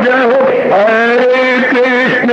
जय हो हरे कृष्ण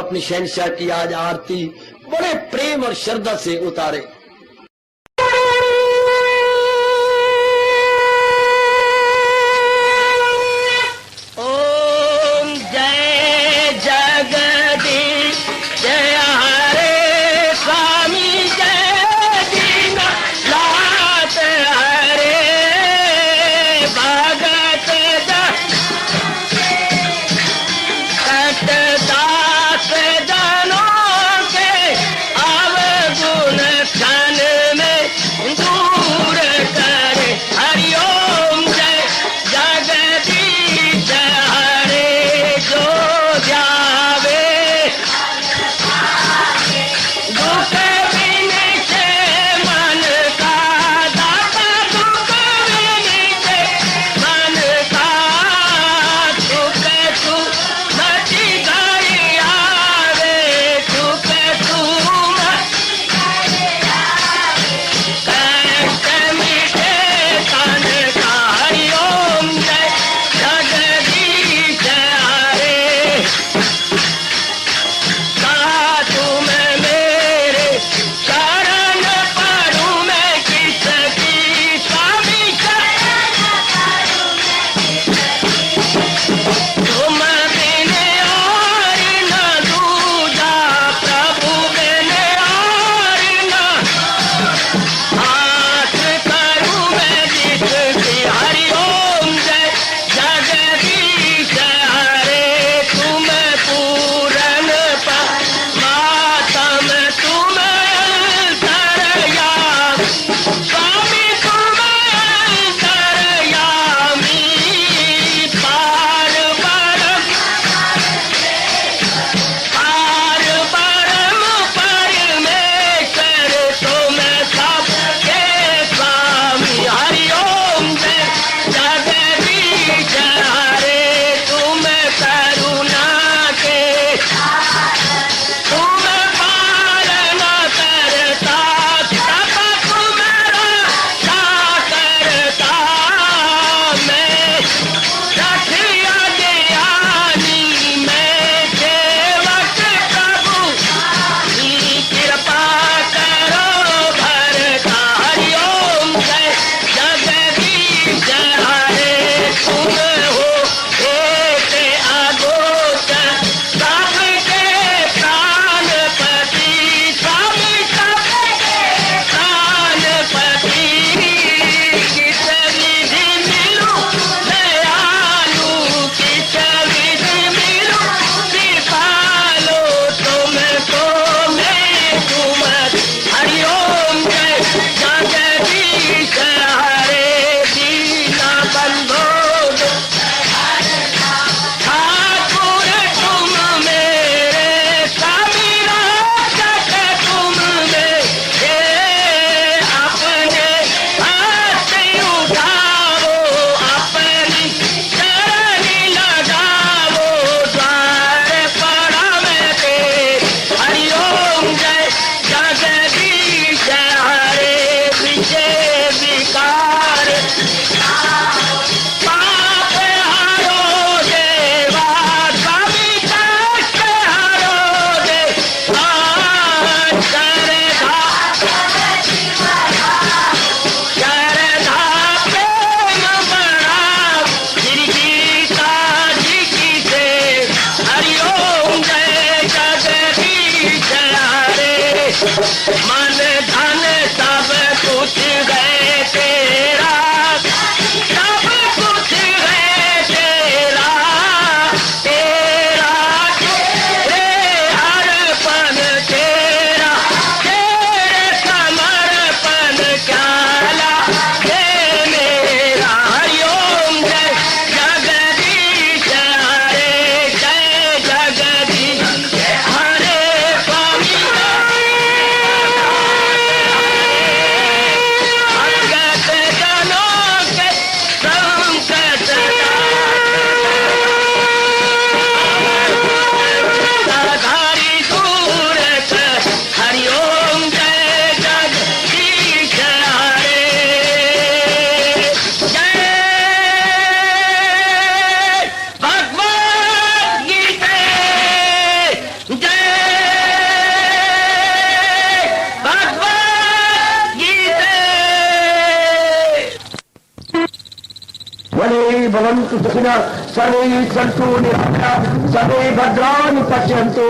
अपनी शहंशाह की आज आरती बड़े प्रेम और श्रद्धा से उतारे। ओम जय जगदीश जय हरे स्वामी जय दीनानाथ हरे भगत दास जनों के अवगुण भवन्तु सुखिनः सर्वे सन्तु निरामयाः सर्वे भद्राणि पश्यन्तु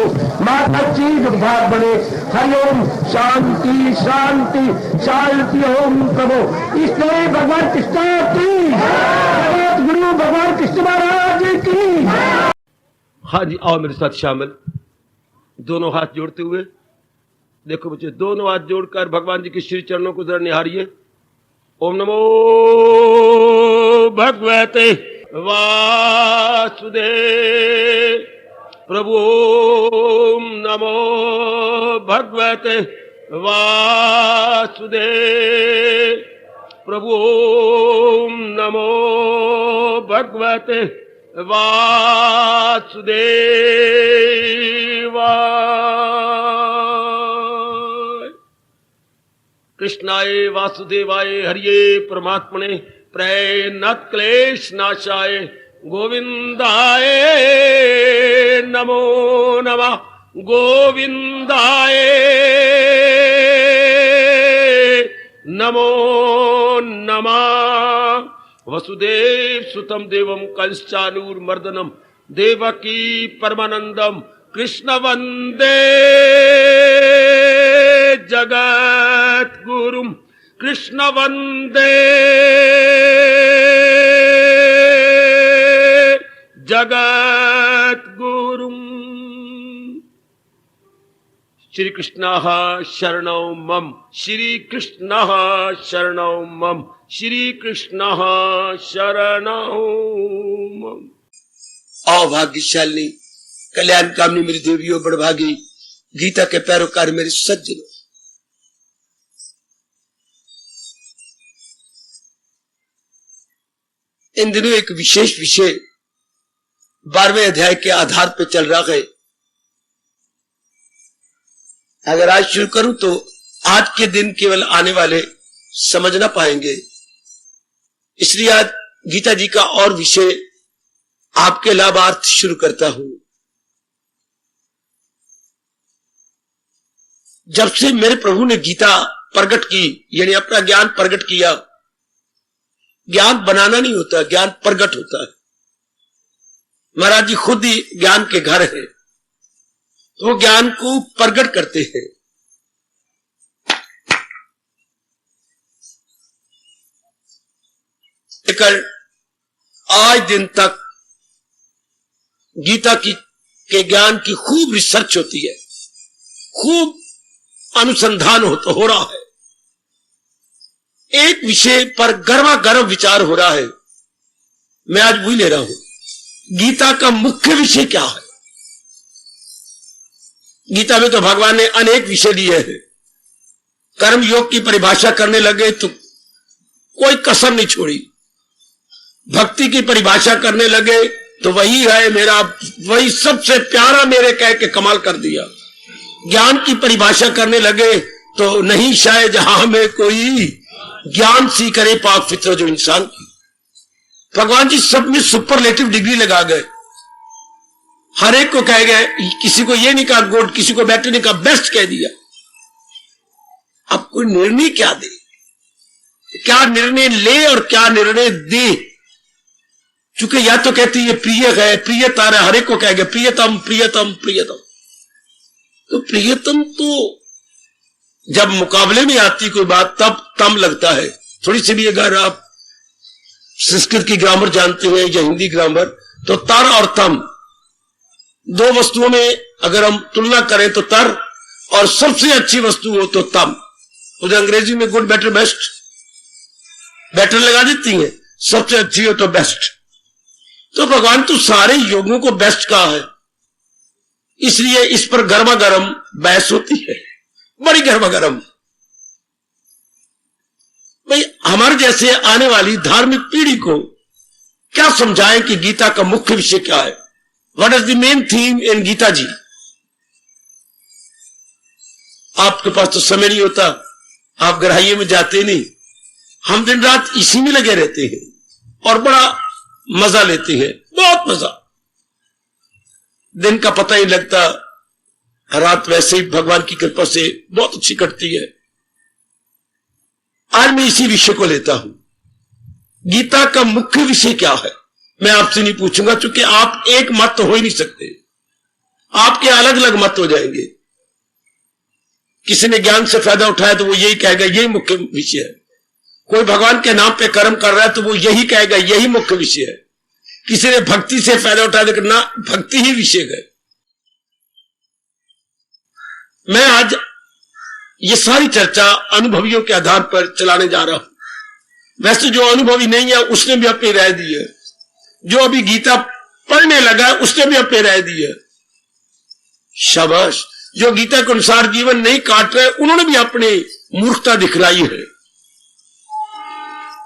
मा कश्चित् दुःखात् भवेत्। हरि ओम शांति शांति शांति। ओम प्रभु इसलिए भगवान कृष्ण की गुरु भगवान कृष्ण महाराज की। हाँ जी, आओ मेरे साथ शामिल। दोनों हाथ जोड़ते हुए देखो बच्चे, दोनों हाथ जोड़कर भगवान जी के श्री चरणों को जरा निहारिए। ओम नमो भगवते वासुदेव प्रभु। ओम नमो भगवते वासुदेव प्रभु। ओम नमो भगवते वासुदेवाय। कृष्णाय वासुदेवाय हरिये परमात्मने प्रणत क्लेश नाशाय गोविंदाय नमो नमः। गोविंदाय नमो नमः। वसुदेव सुतम देवम कंसचानूरमर्दनम देवकी परमानंदम कृष्ण वंदे जगत गुरुम। कृष्ण वंदे जगत गुरुम। श्री कृष्ण शरणौ मम। श्री कृष्ण शरणौ मम। श्री कृष्ण शरणौ मम। आओ भाग्यशाली कल्याण कामनी मेरी देवियों बड़भागी गीता के पैरोकार मेरे सज्जनों, इन दिनों एक विशेष विषय 12वें अध्याय के आधार पर चल रहा है। अगर आज शुरू करूं तो आज के दिन केवल आने वाले समझ ना पाएंगे, इसलिए आज गीता जी का और विषय आपके लाभार्थ शुरू करता हूं। जब से मेरे प्रभु ने गीता प्रकट की, यानी अपना ज्ञान प्रकट किया, ज्ञान बनाना नहीं होता, ज्ञान प्रकट होता है। महाराज जी खुद ही ज्ञान के घर है, तो वो ज्ञान को प्रकट करते हैं। लेकर आज दिन तक गीता की के ज्ञान की खूब रिसर्च होती है, खूब अनुसंधान हो रहा है। एक विषय पर गर्मा गर्म विचार हो रहा है। मैं आज वही ले रहा हूं, गीता का मुख्य विषय क्या है। गीता में तो भगवान ने अनेक विषय दिए हैं। कर्म योग की परिभाषा करने लगे तो कोई कसर नहीं छोड़ी। भक्ति की परिभाषा करने लगे तो वही है मेरा, वही सबसे प्यारा मेरे कह के कमाल कर दिया। ज्ञान की परिभाषा करने लगे तो नहीं शायद जहां में कोई ज्ञान सी करे पाक फितरत जो इंसान की। भगवान जी सब में सुपरलेटिव डिग्री लगा गए, हर एक को कह गए, किसी को ये नहीं कहा गुड, किसी को बेटर नहीं कहा, बेस्ट कह दिया। अब कोई निर्णय क्या दे, क्या निर्णय ले और क्या निर्णय दे। चूंकि या तो कहती है प्रिय है, प्रियतर है, हर एक को कह गए प्रियतम प्रियतम प्रियतम। तो प्रियतम तो जब मुकाबले में आती कोई बात तब तम लगता है। थोड़ी सी भी अगर आप संस्कृत की ग्रामर जानते हैं या हिंदी ग्रामर, तो तर और तम दो वस्तुओं में अगर हम तुलना करें तो तर, और सबसे अच्छी वस्तु हो तो तम। उधर अंग्रेजी में गुड बेटर बेस्ट, बेटर लगा देती है, सबसे अच्छी हो तो बेस्ट। तो भगवान तो सारे योगों को बेस्ट कहा है, इसलिए इस पर गर्मा गर्म बहस होती है, बड़ी गर्मा गर्म। भाई हमारे जैसे आने वाली धार्मिक पीढ़ी को क्या समझाएं कि गीता का मुख्य विषय क्या है, what is the main theme in Gita ji. आपके पास तो समय नहीं होता, आप गहराइयों में जाते नहीं, हम दिन रात इसी में लगे रहते हैं और बड़ा मजा लेते हैं, बहुत मजा। दिन का पता ही लगता, रात वैसे ही भगवान की कृपा से बहुत अच्छी कटती है। आज मैं इसी विषय को लेता हूं, गीता का मुख्य विषय क्या है। मैं आपसे नहीं पूछूंगा, क्योंकि आप एक मत तो हो ही नहीं सकते, आपके अलग अलग मत हो जाएंगे। किसी ने ज्ञान से फायदा उठाया तो वो यही कहेगा यही मुख्य विषय है, कोई भगवान के नाम पे कर्म कर रहा है तो वो यही कहेगा यही मुख्य विषय है। किसी ने भक्ति से फायदा उठाया तो ना भक्ति ही विषय है। मैं आज ये सारी चर्चा अनुभवियों के आधार पर चलाने जा रहा हूं। वैसे जो अनुभवी नहीं है उसने भी अपनी राय दी है, जो अभी गीता पढ़ने लगा है उसने भी अपनी राय दी है। शाबाश, जो गीता के अनुसार जीवन नहीं काट रहे उन्होंने भी अपनी मूर्खता दिखलाई है।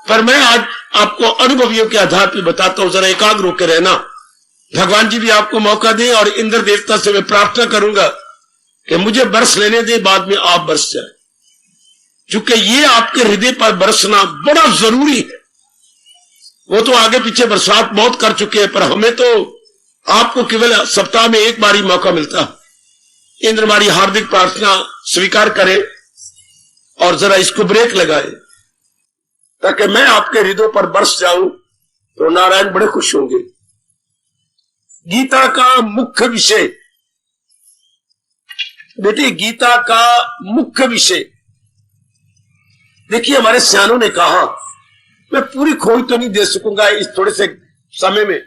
पर मैं आज आपको अनुभवियों के आधार पर बताता हूं, जरा एकाग्र होकर रहना। भगवान जी भी आपको मौका दें और इंद्र देवता से मैं प्रार्थना करूंगा कि मुझे बरस लेने दे, बाद में आप बरस जाए, क्योंकि ये आपके हृदय पर बरसना बड़ा जरूरी है। वो तो आगे पीछे बरसात बहुत कर चुके हैं, पर हमें तो आपको केवल सप्ताह में एक बार ही मौका मिलता है। इंद्र हमारी हार्दिक प्रार्थना स्वीकार करे और जरा इसको ब्रेक लगाए, ताकि मैं आपके हृदय पर बरस जाऊं तो नारायण बड़े खुश होंगे। गीता का मुख्य विषय, बेटे गीता का मुख्य विषय देखिए, हमारे सियानों ने कहा, मैं पूरी खोज तो नहीं दे सकूंगा इस थोड़े से समय में,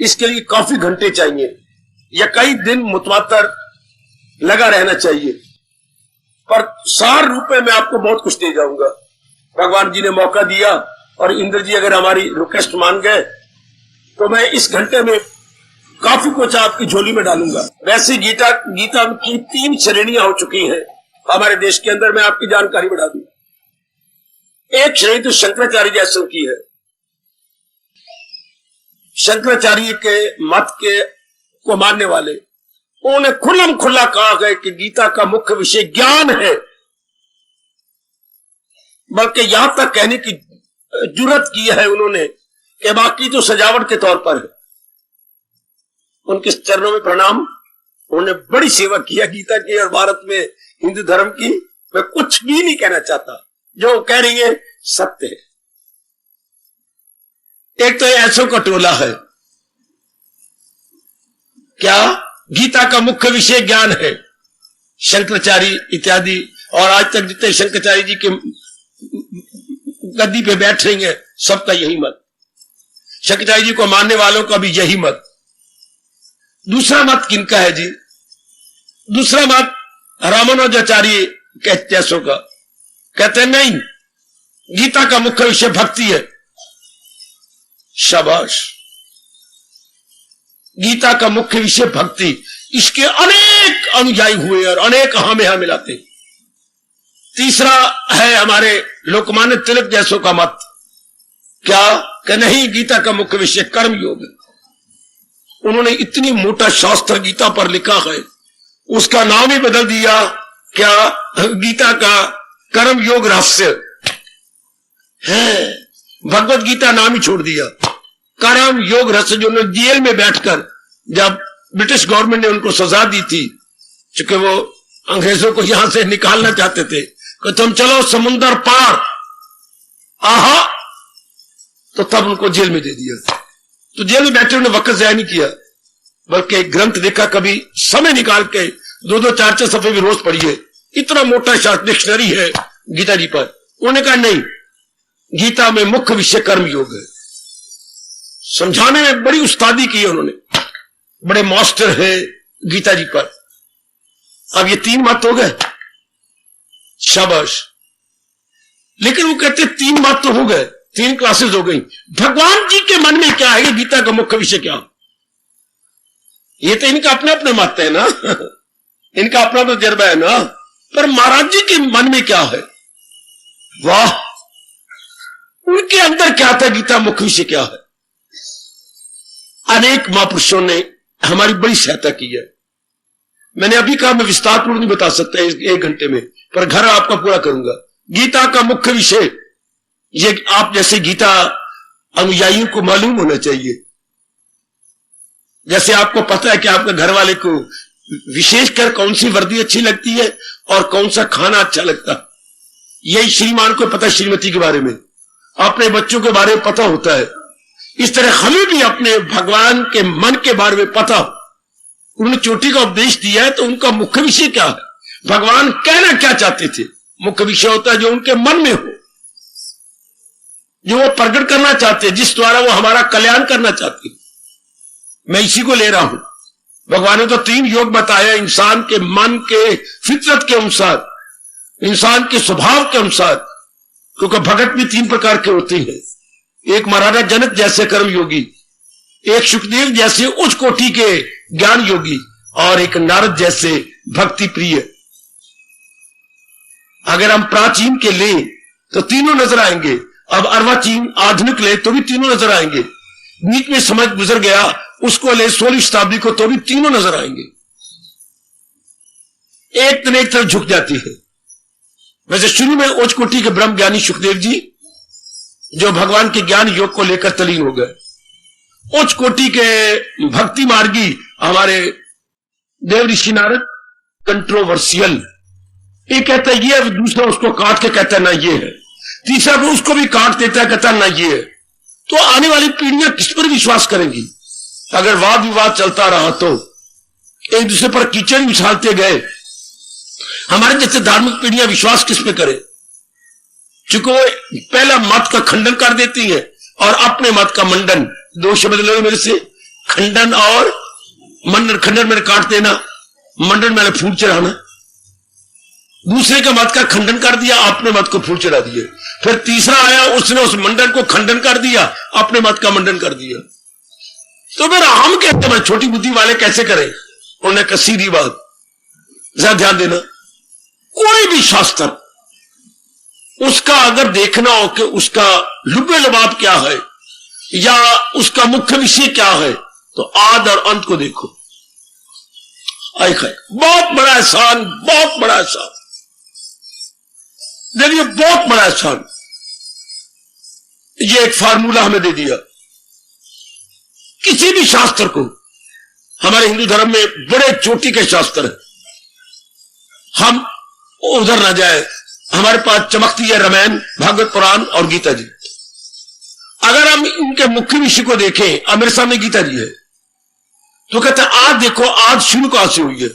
इसके लिए काफी घंटे चाहिए या कई दिन मुतवातर लगा रहना चाहिए, पर सार रूप में मैं आपको बहुत कुछ दे जाऊंगा। भगवान जी ने मौका दिया और इंद्र जी अगर हमारी रिक्वेस्ट मान गए तो मैं इस घंटे में काफी कुछ आपकी झोली में डालूंगा। वैसे गीता की 3 श्रेणियां हो चुकी हैं हमारे देश के अंदर, मैं आपकी जानकारी बढ़ा दूं। एक श्रेणी तो शंकराचार्य जैसों की है। शंकराचार्य के मत के को मानने वाले, उन्होंने खुल्लम खुल्ला कहा है कि गीता का मुख्य विषय ज्ञान है, बल्कि यहां तक कहने की जुर्रत की है उन्होंने कि बाकी तो सजावट के तौर पर है। उनके चरणों में प्रणाम, उन्होंने बड़ी सेवा किया गीता की और भारत में हिंदू धर्म की। मैं कुछ भी नहीं कहना चाहता, जो कह रही है सत्य है। एक तो ऐसों का टोला है, क्या गीता का मुख्य विषय ज्ञान है, शंकराचार्य इत्यादि, और आज तक जितने शंकराचार्य जी के गद्दी पे बैठ रही है सबका यही मत, शंकराचार्य जी को मानने वालों का भी यही मत। दूसरा मत किनका है जी? दूसरा मत रामानुजाचार्य जैसों का, कहते हैं नहीं, गीता का मुख्य विषय भक्ति है। शाबाश, गीता का मुख्य विषय भक्ति, इसके अनेक अनुयायी हुए और अनेक हामी मिलाते। तीसरा है हमारे लोकमान्य तिलक जैसों का मत, क्या कि नहीं, गीता का मुख्य विषय कर्म योग है। उन्होंने इतनी मोटा शास्त्र गीता पर लिखा है, उसका नाम ही बदल दिया, क्या, गीता का कर्म योग रहस्य है। भगवत गीता नाम ही छोड़ दिया, कर्म योग रहस्य। जो उन्होंने जेल में बैठकर, जब ब्रिटिश गवर्नमेंट ने उनको सजा दी थी, चूंकि वो अंग्रेजों को यहां से निकालना चाहते थे कि तुम चलो समुंदर पार, आहा, तो तब उनको जेल में दे दिया। तो जेल में बैठे उन्होंने वक्त ज़ाया नहीं किया, बल्कि एक ग्रंथ देखा, कभी समय निकाल के 2-2 4-4 सफे भी रोज पढ़िए। इतना मोटा शास्त्र डिक्शनरी है गीता जी पर। उन्होंने कहा नहीं, गीता में मुख्य विषय कर्म योग है। समझाने में बड़ी उस्तादी की है उन्होंने, बड़े मास्टर है गीता जी पर। अब ये 3 मत हो गए, शाबाश। लेकिन वो कहते 3 मत तो हो गए, 3 क्लासेस हो गई। भगवान जी के मन में क्या है, गीता का मुख्य विषय क्या? ये तो इनका अपना अपना मत है ना, इनका अपना अपना तजर्बा है ना, पर महाराज जी के मन में क्या है? वाह, उनके अंदर क्या था, गीता मुख्य विषय क्या है? अनेक महापुरुषों ने हमारी बड़ी सहायता की है। मैंने अभी कहा मैं विस्तार पूर्वक नहीं बता सकता 1 घंटे में, पर घर आपका पूरा करूंगा। गीता का मुख्य विषय ये आप जैसे गीता अनुयायियों को मालूम होना चाहिए। जैसे आपको पता है कि आपके घर वाले को विशेषकर कौन सी वर्दी अच्छी लगती है और कौन सा खाना अच्छा लगता है, यही श्रीमान को पता है। श्रीमती के बारे में, अपने बच्चों के बारे में पता होता है। इस तरह हमें भी अपने भगवान के मन के बारे में पता हो। उन्होंने चोटी का उपदेश दिया है तो उनका मुख्य विषय क्या है, भगवान कहना क्या चाहते थे। मुख्य विषय होता है जो उनके मन में हो, जो वो प्रकट करना चाहते हैं, जिस द्वारा वो हमारा कल्याण करना चाहते हैं। मैं इसी को ले रहा हूं। भगवान ने तो 3 योग बताया, इंसान के मन के फितरत के अनुसार, इंसान के स्वभाव के अनुसार, क्योंकि भगत भी 3 प्रकार के होते हैं। एक महाराजा जनक जैसे कर्म योगी, एक सुखदेव जैसे उच्च कोटि के ज्ञान योगी, और एक नारद जैसे भक्ति प्रिय। अगर हम प्राचीन के ले तो तीनों नजर आएंगे, अब अर्वाचीन आधुनिक ले तो भी तीनों नजर आएंगे, बीच में समय गुजर गया उसको ले 16वीं शताब्दी को तो भी तीनों नजर आएंगे। एक दिन एक तरफ झुक जाती है। वैसे शुरू में उच्च कोटि के ब्रह्म ज्ञानी सुखदेव जी जो भगवान के ज्ञान योग को लेकर तलीन हो गए, उच्च कोटि के भक्ति मार्गी हमारे देव ऋषि नारद कंट्रोवर्सियल, एक कहता है ये है, दूसरा उसको काट के कहता है ना ये है, तीसरा को उसको भी काट देता है कहता है ना ये है। तो आने वाली पीढ़ियां किस पर विश्वास करेंगी? अगर वाद विवाद चलता रहा तो एक दूसरे पर कीचड़ उछालते गए, हमारे जैसे धार्मिक पीढ़ियां विश्वास किस पे करें? चूंकि वो पहला मत का खंडन कर देती है और अपने मत का मंडन, 2 शब्द लोग मेरे से, खंडन और मंडन। खंडन मैंने काट देना, मंडन मैंने फूल चढ़ाना। दूसरे के मत का खंडन कर दिया, अपने मत को फूल चढ़ा दिए। फिर तीसरा आया, उसने उस मंडन को खंडन कर दिया, अपने मत का मंडन कर दिया। तो फिर हम कहते हैं छोटी बुद्धि वाले कैसे करें? उन्होंने कहा सीधी बात, जरा ध्यान देना, कोई भी शास्त्र उसका अगर देखना हो कि उसका लुबे लबाब क्या है या उसका मुख्य विषय क्या है, तो आद और अंत को देखो। आए खाए बहुत बड़ा एहसान, बहुत बड़ा एहसान। देखिए बहुत बड़ा एहसान, ये एक फार्मूला हमें दे दिया। किसी भी शास्त्र को, हमारे हिंदू धर्म में बड़े चोटी के शास्त्र हैं, हम उधर ना जाए। हमारे पास चमकती है रामायण, भागवत पुराण और गीता जी। अगर हम इनके मुख्य विषय को देखें, अब मेरे सामने गीता जी है, तो कहते हैं आज देखो आज शुरू कहां से हुई है।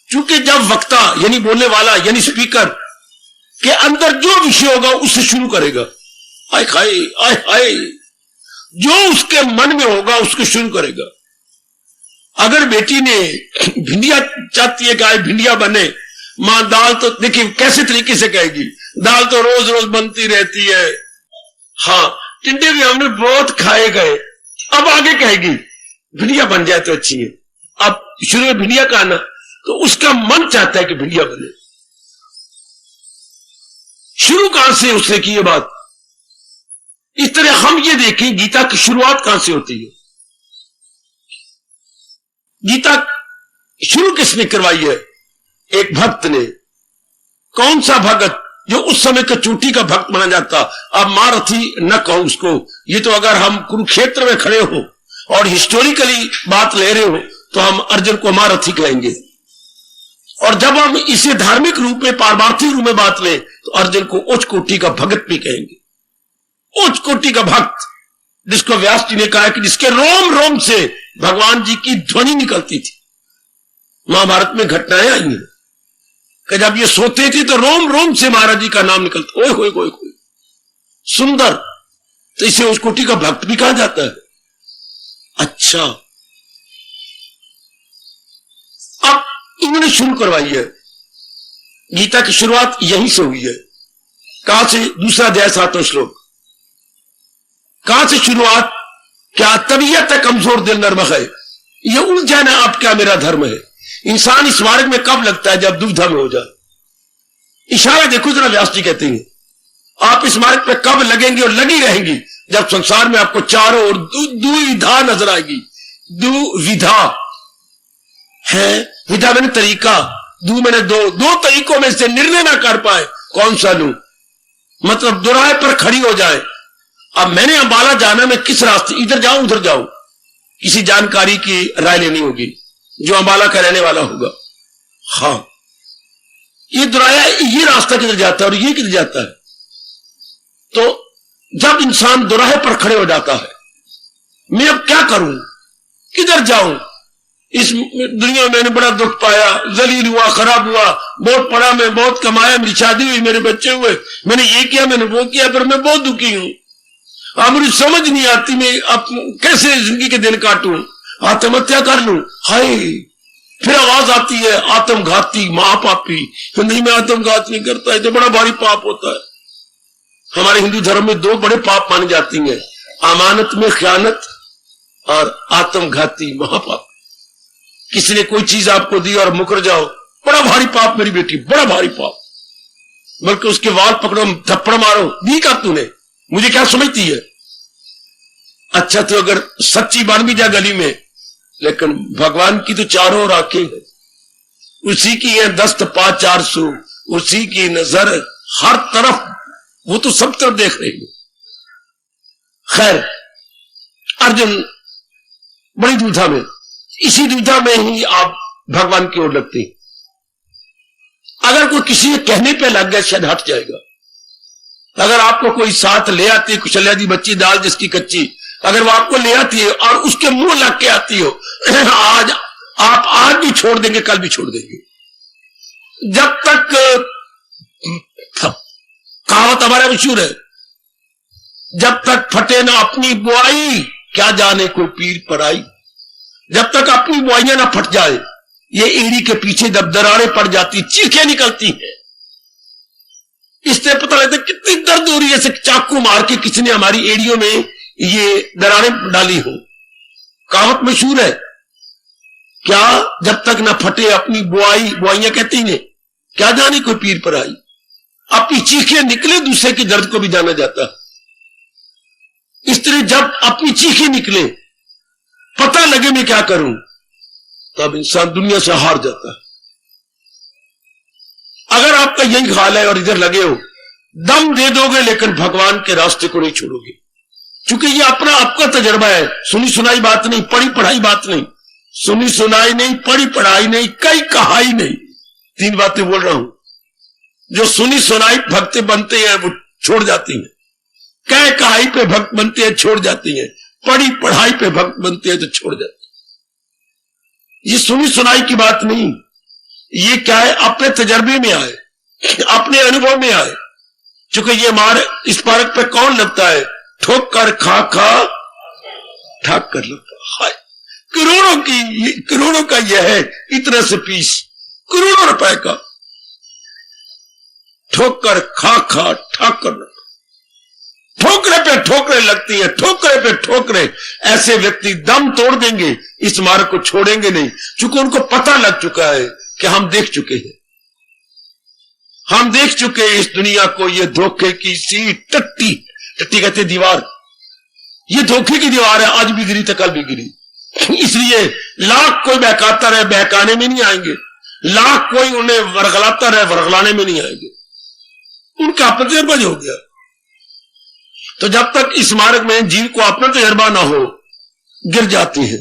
क्योंकि जब वक्ता यानी बोलने वाला यानी स्पीकर के अंदर जो विषय होगा उससे शुरू करेगा। आय खाए आय हाय, जो उसके मन में होगा उसको शुरू करेगा। अगर बेटी ने भिंडिया चाहती है कि आज भिंडिया बने, मां दाल तो देखिए कैसे तरीके से कहेगी, दाल तो रोज रोज बनती रहती है, हाँ टिंडे भी हमने बहुत खाए गए, अब आगे कहेगी भिंडिया बन जाए तो अच्छी है। अब शुरू में भिंडिया का आना, तो उसका मन चाहता है कि भिंडिया बने। शुरू कहां से उसने की ये बात? इस तरह हम ये देखें गीता की शुरुआत कहां से होती है, गीता शुरू किसने करवाई है? एक भक्त ने। कौन सा भगत? जो उस समय का चोटी का भक्त माना जाता। अब महारथी न कहो उसको, ये तो अगर हम कुरुक्षेत्र में खड़े हो और हिस्टोरिकली बात ले रहे हो तो हम अर्जुन को महारथी कहेंगे, और जब हम इसे धार्मिक रूप में पारमार्थिक रूप में बात लें तो अर्जुन को उच्च कोटि का भगत भी कहेंगे। उच्च कोटि का भक्त, जिसको व्यास जी ने कहा कि जिसके रोम रोम से भगवान जी की ध्वनि निकलती थी। महाभारत में घटनाएं आई हैं कि जब ये सोते थे तो रोम रोम से महाराज जी का नाम निकलता। ओए होए होए होए, सुंदर। तो इसे उस कोटि का भक्त भी कहा जाता है। अच्छा, अब इन्होंने शुरू करवाई है, गीता की शुरुआत यहीं से हुई है। कहां से? दूसरा अध्याय 7वां श्लोक। कहां से शुरुआत? क्या तबीयत है कमजोर दिल नर्म है, यह उलझन है अब क्या मेरा धर्म है। इंसान इस मार्ग में कब लगता है? जब दुविधा में हो जाए। इशारा देखो जरा, व्यास जी कहते हैं आप इस मार्ग पे कब लगेंगे और लगी रहेंगी? जब संसार में आपको चारों ओर दुविधा नजर आएगी। दुविधा है, विधा मैंने तरीका, दो मैंने दो तरीकों में से निर्णय ना कर पाए कौन सा लूं, मतलब दोराहे पर खड़ी हो जाए। अब मैंने अंबाला जाना, मैं किस रास्ते, इधर जाऊं उधर जाऊं, किसी जानकारी की राय लेनी होगी जो अंबाला का रहने वाला होगा। हाँ, ये दोराया, ये रास्ता किधर जाता है और ये किधर जाता है। तो जब इंसान दोराहे पर खड़े हो जाता है मैं अब क्या करूं, किधर जाऊं? इस दुनिया में मैंने बड़ा दुख पाया, जलील हुआ, खराब हुआ, बहुत पढ़ा, मैं बहुत कमाया, मेरी शादी हुई, मेरे बच्चे हुए, मैंने ये किया, मैंने वो किया, पर मैं बहुत दुखी हूं। अब मुझे समझ नहीं आती मैं अब कैसे जिंदगी के दिन काटूं, आत्महत्या कर लूं। हाय, फिर आवाज आती है आत्मघाती, महापापी। तो नहीं, मैं आत्मघात नहीं करता, ये तो बड़ा भारी पाप होता है। हमारे हिंदू धर्म में दो बड़े पाप माने जाती हैं, अमानत में खयानत और आत्मघाती महापाप। किसी ने कोई चीज आपको दी और मुकर जाओ, बड़ा भारी पाप मेरी बेटी, बड़ा भारी पाप। बल्कि उसके वाल पकड़ो, थप्पड़ मारो, दी का तूने, मुझे क्या समझती है? अच्छा, तो अगर सच्ची बन भी जा गली में, लेकिन भगवान की तो चारों ओर आंखें हैं, उसी की है दस्त पा 400, उसी की नजर हर तरफ, वो तो सब तरफ देख रही है। खैर, अर्जुन बड़ी दुविधा में, इसी दुविधा में ही आप भगवान की ओर लगते हैं। अगर कोई किसी के कहने पे लग गया शायद हट जाएगा। अगर आपको कोई साथ ले आती है, कुशल्या दी बच्ची दाल जिसकी कच्ची, अगर वो आपको ले आती है और उसके मुंह लग के आती हो, आज आप आज भी छोड़ देंगे, कल भी छोड़ देंगे। जब तक कहावत हमारा मशहूर है, जब तक फटे ना अपनी बुआई, क्या जाने को पीर पर आई। जब तक अपनी बुआइयां ना फट जाए, ये एड़ी के पीछे जब दरारें पड़ जाती, चीखें निकलती हैं, इससे पता लगता है कितनी दर्द हो रही है। जैसे चाकू मार के किसी ने हमारी एड़ियों में ये दरारें डाली हो। कहावत मशहूर है, क्या जब तक ना फटे अपनी बुआई, बुआइयां कहती हैं क्या जाने कोई पीर पर आई। अपनी चीखें निकले, दूसरे के दर्द को भी जाना जाता है। इस तरह जब अपनी चीखें निकले, पता लगे मैं क्या करूं, तब इंसान दुनिया से हार जाता है। अगर आपका यही हाल है और इधर लगे हो, दम दे दोगे लेकिन भगवान के रास्ते को नहीं छोड़ोगे, क्योंकि ये अपना आपका तजर्बा है। सुनी सुनाई बात नहीं, पढ़ी पढ़ाई बात नहीं, सुनी सुनाई नहीं, पढ़ी पढ़ाई नहीं, कई कहाई नहीं। 3 बातें बोल रहा हूं। जो सुनी सुनाई भक्त बनते हैं वो छोड़ जाती हैं, कई कहाई पे भक्त बनते हैं छोड़ जाती हैं, पढ़ी पढ़ाई पे भक्त बनते हैं तो छोड़ जाते हैं। ये सुनी सुनाई की बात नहीं, ये क्या है, अपने तजर्बे में आए, अपने अनुभव में आए। क्योंकि ये मार इस पार्क पे कौन लगता है, ठोक कर खा खा ठाक कर लगता है। करोड़ों का यह है, इतना से पीस, करोड़ों रुपए का, ठोक कर खा खा ठाक कर लगता। ठोकरे पे ठोकरे लगती है, ठोकरे पे ठोकरे। ऐसे व्यक्ति दम तोड़ देंगे, इस मार्ग को छोड़ेंगे नहीं, क्योंकि उनको पता लग चुका है कि हम देख चुके हैं, हम देख चुके हैं इस दुनिया को। ये धोखे की सी टट्टी, टट्टी कहते दीवार, ये धोखे की दीवार है, आज भी गिरी तो कल भी गिरी। इसलिए लाख कोई बहकाता रहे, बहकाने में नहीं आएंगे, लाख कोई उन्हें वरगलाता रहे, वरगलाने में नहीं आएंगे। उनका अपना तजर्बा हो गया। तो जब तक इस मार्ग में जीव को अपना तजर्बा ना हो, गिर जाती है।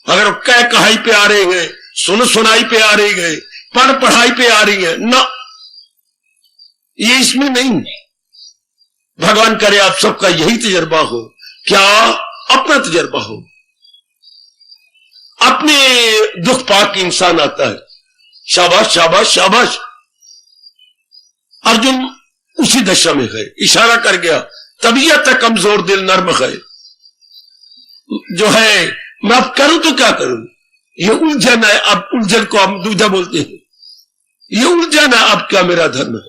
अगर कह कहाई पे आ रहे हैं, सुन सुनाई पे आ रही है, पढ़ पढ़ाई पे आ रही है ना, ये इसमें नहीं। भगवान करे आप सबका यही तजर्बा हो, क्या अपना तजर्बा हो। अपने दुख पाक इंसान आता है, शाबाश शाबाश शाबाश। अर्जुन उसी दशा में है, इशारा कर गया, तबीयत है कमजोर दिल नर्म है, जो है मैं अब करूं तो क्या करूं। ये उलझन है, अब उलझन को हम दुविधा बोलते हैं। ये उलझन है, अब क्या मेरा धर्म है,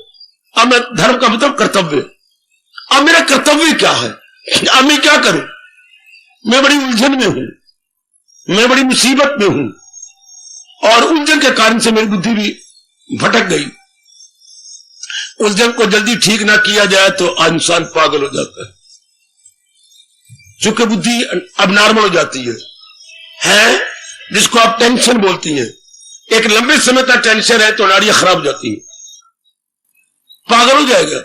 अब मैं धर्म का मतलब कर्तव्य, अब मेरा कर्तव्य क्या है, अब मैं क्या करूं। मैं बड़ी उलझन में हूं, मैं बड़ी मुसीबत में हूं, और उलझन के कारण से मेरी बुद्धि भी भटक गई। उलझन को जल्दी ठीक ना किया जाए तो इंसान पागल हो जाता है, चूंकि बुद्धि अब नॉर्मल हो जाती है जिसको आप टेंशन बोलती हैं। एक लंबे समय तक टेंशन है तो नाड़ियां खराब हो जाती है, पागल हो जाएगा।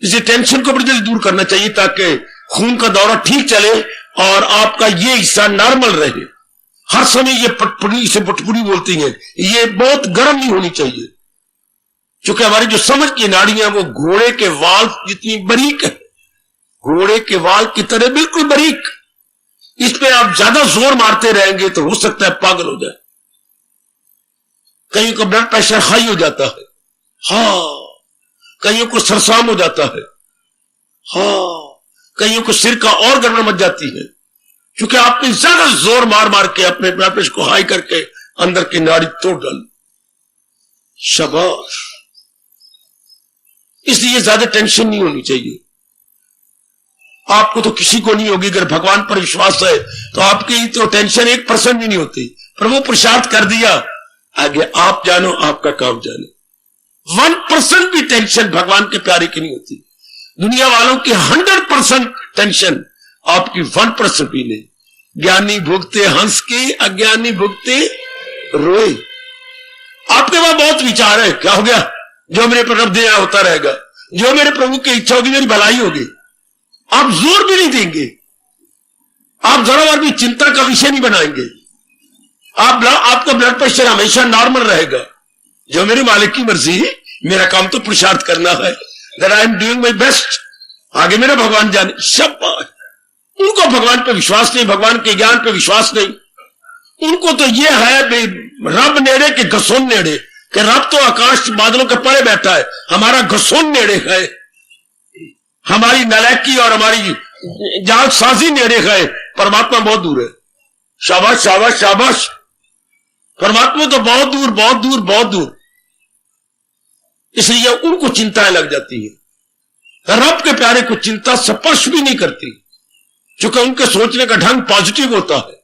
इसे टेंशन को बड़ी जल्दी दूर करना चाहिए ताकि खून का दौरा ठीक चले और आपका ये हिस्सा नॉर्मल रहे। हर समय ये पटपुड़ी, इसे पटपुड़ी बोलती हैं, ये बहुत गर्म नहीं होनी चाहिए, क्योंकि हमारी जो समझ की नाड़ियां वो घोड़े के वाल जितनी बारीक है, घोड़े के वाल की तरह बिल्कुल बारीक। इस पे आप ज्यादा जोर मारते रहेंगे तो हो सकता है पागल हो जाए। कईयों का ब्लड प्रेशर हाई हो जाता है, हाँ, कईयों को सरसाम हो जाता है, हाँ, कईयों को सिर का और गड़बड़ मच जाती है, क्योंकि आपने ज्यादा जोर मार मार के अपने ब्लड प्रेशर को हाई करके अंदर की नाड़ी तोड़ डाली। शाबाश। इसलिए ज्यादा टेंशन नहीं होनी चाहिए। आपको तो किसी को नहीं होगी। अगर भगवान पर विश्वास है तो आपकी तो टेंशन 1% भी नहीं होती। प्रभु प्रसाद कर दिया, आगे आप जानो, आपका काम जानो। 1% भी टेंशन भगवान के प्यारे की नहीं होती। दुनिया वालों की 100% टेंशन, आपकी 1% भी नहीं। ज्ञानी भुगते हंस के, अज्ञानी भुगते रोए। आपके पास बहुत विचार है, क्या हो गया, जो मेरे प्रभु दिया होता रहेगा, जो मेरे प्रभु की इच्छा होगी मेरी भलाई होगी। आप जोर भी नहीं देंगे, आप जरा बार भी चिंता का विषय नहीं बनाएंगे। आपका ब्लड प्रेशर हमेशा नॉर्मल रहेगा। जो मेरे मालिक की मर्जी है, मेरा काम तो पुरुषार्थ करना है, that I am doing my best. आगे मेरा भगवान जाने। शाबाश। उनको भगवान पे विश्वास नहीं, भगवान के ज्ञान पे विश्वास नहीं। उनको तो यह है रब नेड़े के घसोन नेड़े, कि रब तो आकाश बादलों के परे बैठा है, हमारा घसोन नेड़े है, हमारी नालायकी और हमारी जालसाजी नेड़े है, परमात्मा बहुत दूर है। शाबाश शाबाश शाबाश। परमात्मा तो बहुत दूर बहुत दूर बहुत दूर। इसलिए उनको चिंताएं लग जाती है। रब के प्यारे को चिंता स्पर्श भी नहीं करती, क्योंकि उनके सोचने का ढंग पॉजिटिव होता है।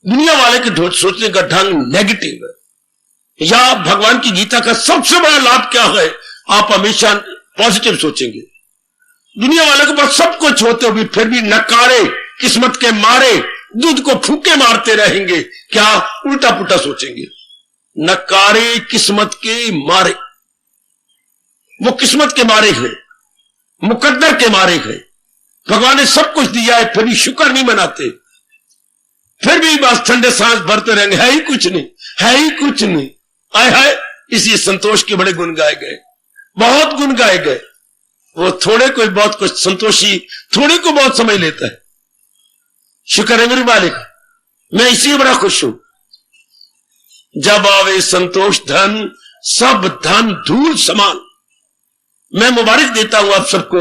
दुनिया वाले के सोचने का ढंग नेगेटिव है। या भगवान की गीता का सबसे बड़ा लाभ क्या है, आप हमेशा पॉजिटिव सोचेंगे। दुनिया वाले के पास सब कुछ होते हुए फिर भी नकारे किस्मत के मारे दूध को फूके मारते रहेंगे, क्या उल्टा पुल्टा सोचेंगे। नकारे किस्मत के मारे, वो किस्मत के मारे हैं, मुकद्दर के मारे हैं। भगवान ने सब कुछ दिया है, फिर भी शुक्र नहीं मनाते, फिर भी बस ठंडे सांस भरते रहेंगे, है ही कुछ नहीं, है ही कुछ नहीं, आए है। इसलिए संतोष के बड़े गुण गाए गए, बहुत गुण गाए गए। वो थोड़े को बहुत कुछ, संतोषी थोड़े को बहुत समझ लेता है। शुक्र है मेरे मालिक, मैं इसी बड़ा खुश हूं। जब आवे संतोष धन, सब धन धूल समान। मैं मुबारक देता हूं आप सबको,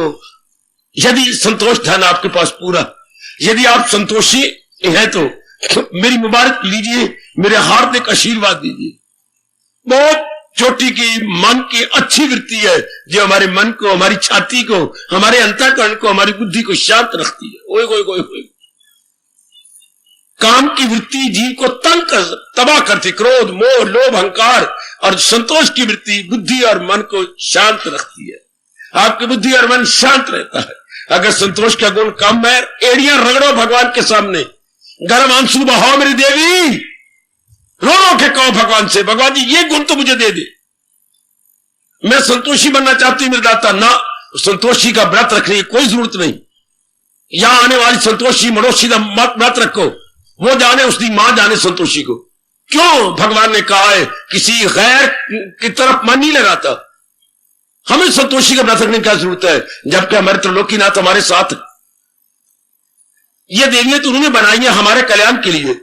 यदि संतोष धन आपके पास पूरा, यदि आप संतोषी हैं तो मेरी मुबारक लीजिए, मेरे हार्दिक आशीर्वाद दीजिए। बहुत छोटी की मन की अच्छी वृत्ति है, जो हमारे मन को, हमारी छाती को, हमारे अंतःकरण को, हमारी बुद्धि को शांत रखती है। ओए ओए ओए ओए। काम की वृत्ति जीव को तंग कर, तबाह करती, क्रोध मोह लोभ अहंकार, और संतोष की वृत्ति बुद्धि और मन को शांत रखती है। आपकी बुद्धि और मन शांत रहता है। अगर संतोष का गुण कम है, एड़ियां रगड़ो भगवान के सामने, गर्म आंसू बहाओ मेरी देवी, रो रो के कहो भगवान से, भगवान जी ये गुण तो मुझे दे दे, मैं संतोषी बनना चाहती हूं मेरे दाता। ना, संतोषी का व्रत रखने की कोई जरूरत नहीं। यहां आने वाली संतोषी मड़ोसी का मत व्रत रखो, वो जाने, उसकी मां जाने संतोषी को। क्यों भगवान ने कहा है किसी गैर की तरफ मन नहीं लगाता। हमें संतोषी का व्रत रखने की क्या जरूरत है, जबकि हमारे त्रिलोकीनाथ हमारे साथ। ये देवियां तो उन्होंने बनाई है हमारे कल्याण के लिए।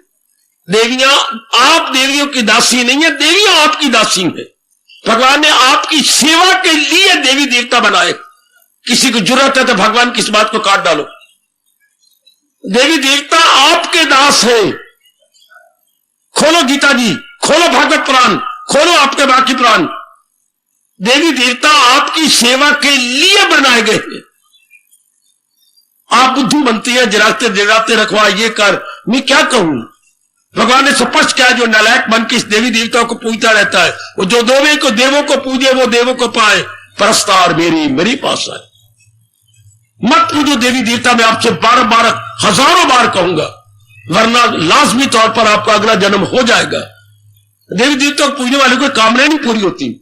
देवियां, आप देवियों की दासी नहीं है, देवियां आपकी दासी है। भगवान ने आपकी सेवा के लिए देवी देवता बनाए। किसी को जरूरत है तो भगवान की इस बात को काट डालो। देवी देवता आपके दास है। खोलो गीता जी, खोलो भागवत पुराण, खोलो आपके बाकी पुराण। देवी देवता आपकी सेवा के लिए बनाए गए हैं। आप बुद्धि बनती है, जराते जराते रखवा, ये कर, मैं क्या कहूं। भगवान ने स्पष्ट किया, जो नालायक बन के इस देवी देवताओं को पूजता रहता है, वो जो देवों को पूजे वो देवों को पाए, परस्तार मेरे पास आए। मत पूजो देवी देवता, मैं आपसे 12 हजारों बार कहूंगा, वरना लाजमी तौर पर आपका अगला जन्म हो जाएगा। देवी देवता को पूजने वाले को कामना नहीं पूरी होती।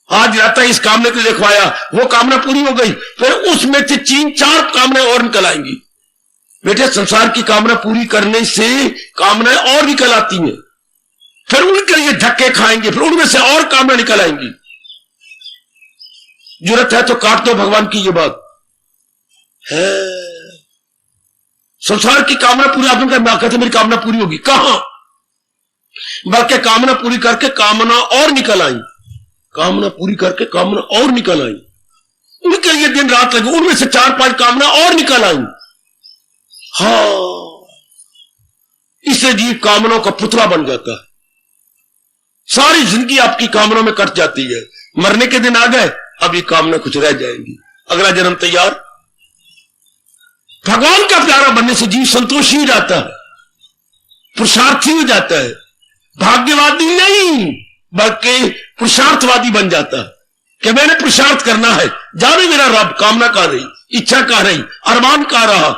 आज रहता है इस कामने को लिखवाया, वो कामना पूरी हो गई, फिर उसमें से 3-4 कामनाएं और निकल आएंगी। बेटे, संसार की कामना पूरी करने से कामनाएं और निकल आती हैं, फिर उनके लिए धक्के खाएंगे, फिर उनमें से और कामना निकल आएंगी। जरूरत है तो काट दो भगवान की ये बात है। संसार की कामना पूरी आपने कहा, कहते मेरी कामना पूरी होगी, कहां? बल्कि कामना पूरी करके कामना और निकल आई, कामना पूरी करके कामना और निकल आई, उनके लिए दिन रात लगे, उनमें से 4-5 कामना और निकल आई। हाँ, इससे जीव कामनाओं का पुतला बन जाता है, सारी जिंदगी आपकी कामनाओं में कट जाती है। मरने के दिन आ गए, अब ये कामना कुछ रह जाएंगी, अगला जन्म तैयार। भगवान का प्यारा बनने से जीव संतोषी हो जाता है, पुरुषार्थी हो जाता है, भाग्यवादी नहीं बल्कि पुरुषार्थवादी बन जाता है कि मैंने पुरुषार्थ करना है, जाने मेरा रब कामना कर रही, इच्छा कर रही, अरमान कर रहा,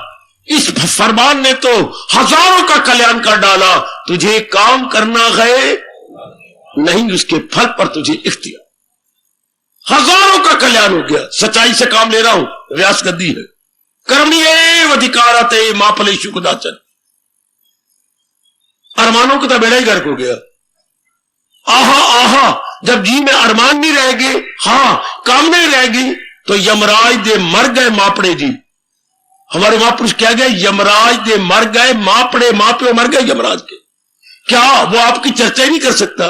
इस फरमान ने तो हजारों का कल्याण कर डाला, तुझे काम करना है नहीं, उसके फल पर तुझे इख्तियार, हजारों का कल्याण हो गया। सच्चाई से काम ले रहा हूं, व्यास गद्दी है, कर्मणीय अधिकारते मापलेशु कुदाचन, अरमानों का तो बेड़ा ही गर्क हो गया। आहा आहा, जब जी में अरमान नहीं रहेंगे, हाँ कामनाएं रहेगी, तो यमराज दे मर गए मापड़े जी, हमारे महापुरुष क्या गए, यमराज दे मर गए मापड़े, मापे मर गए यमराज के। क्या वो आपकी चर्चा ही नहीं कर सकता?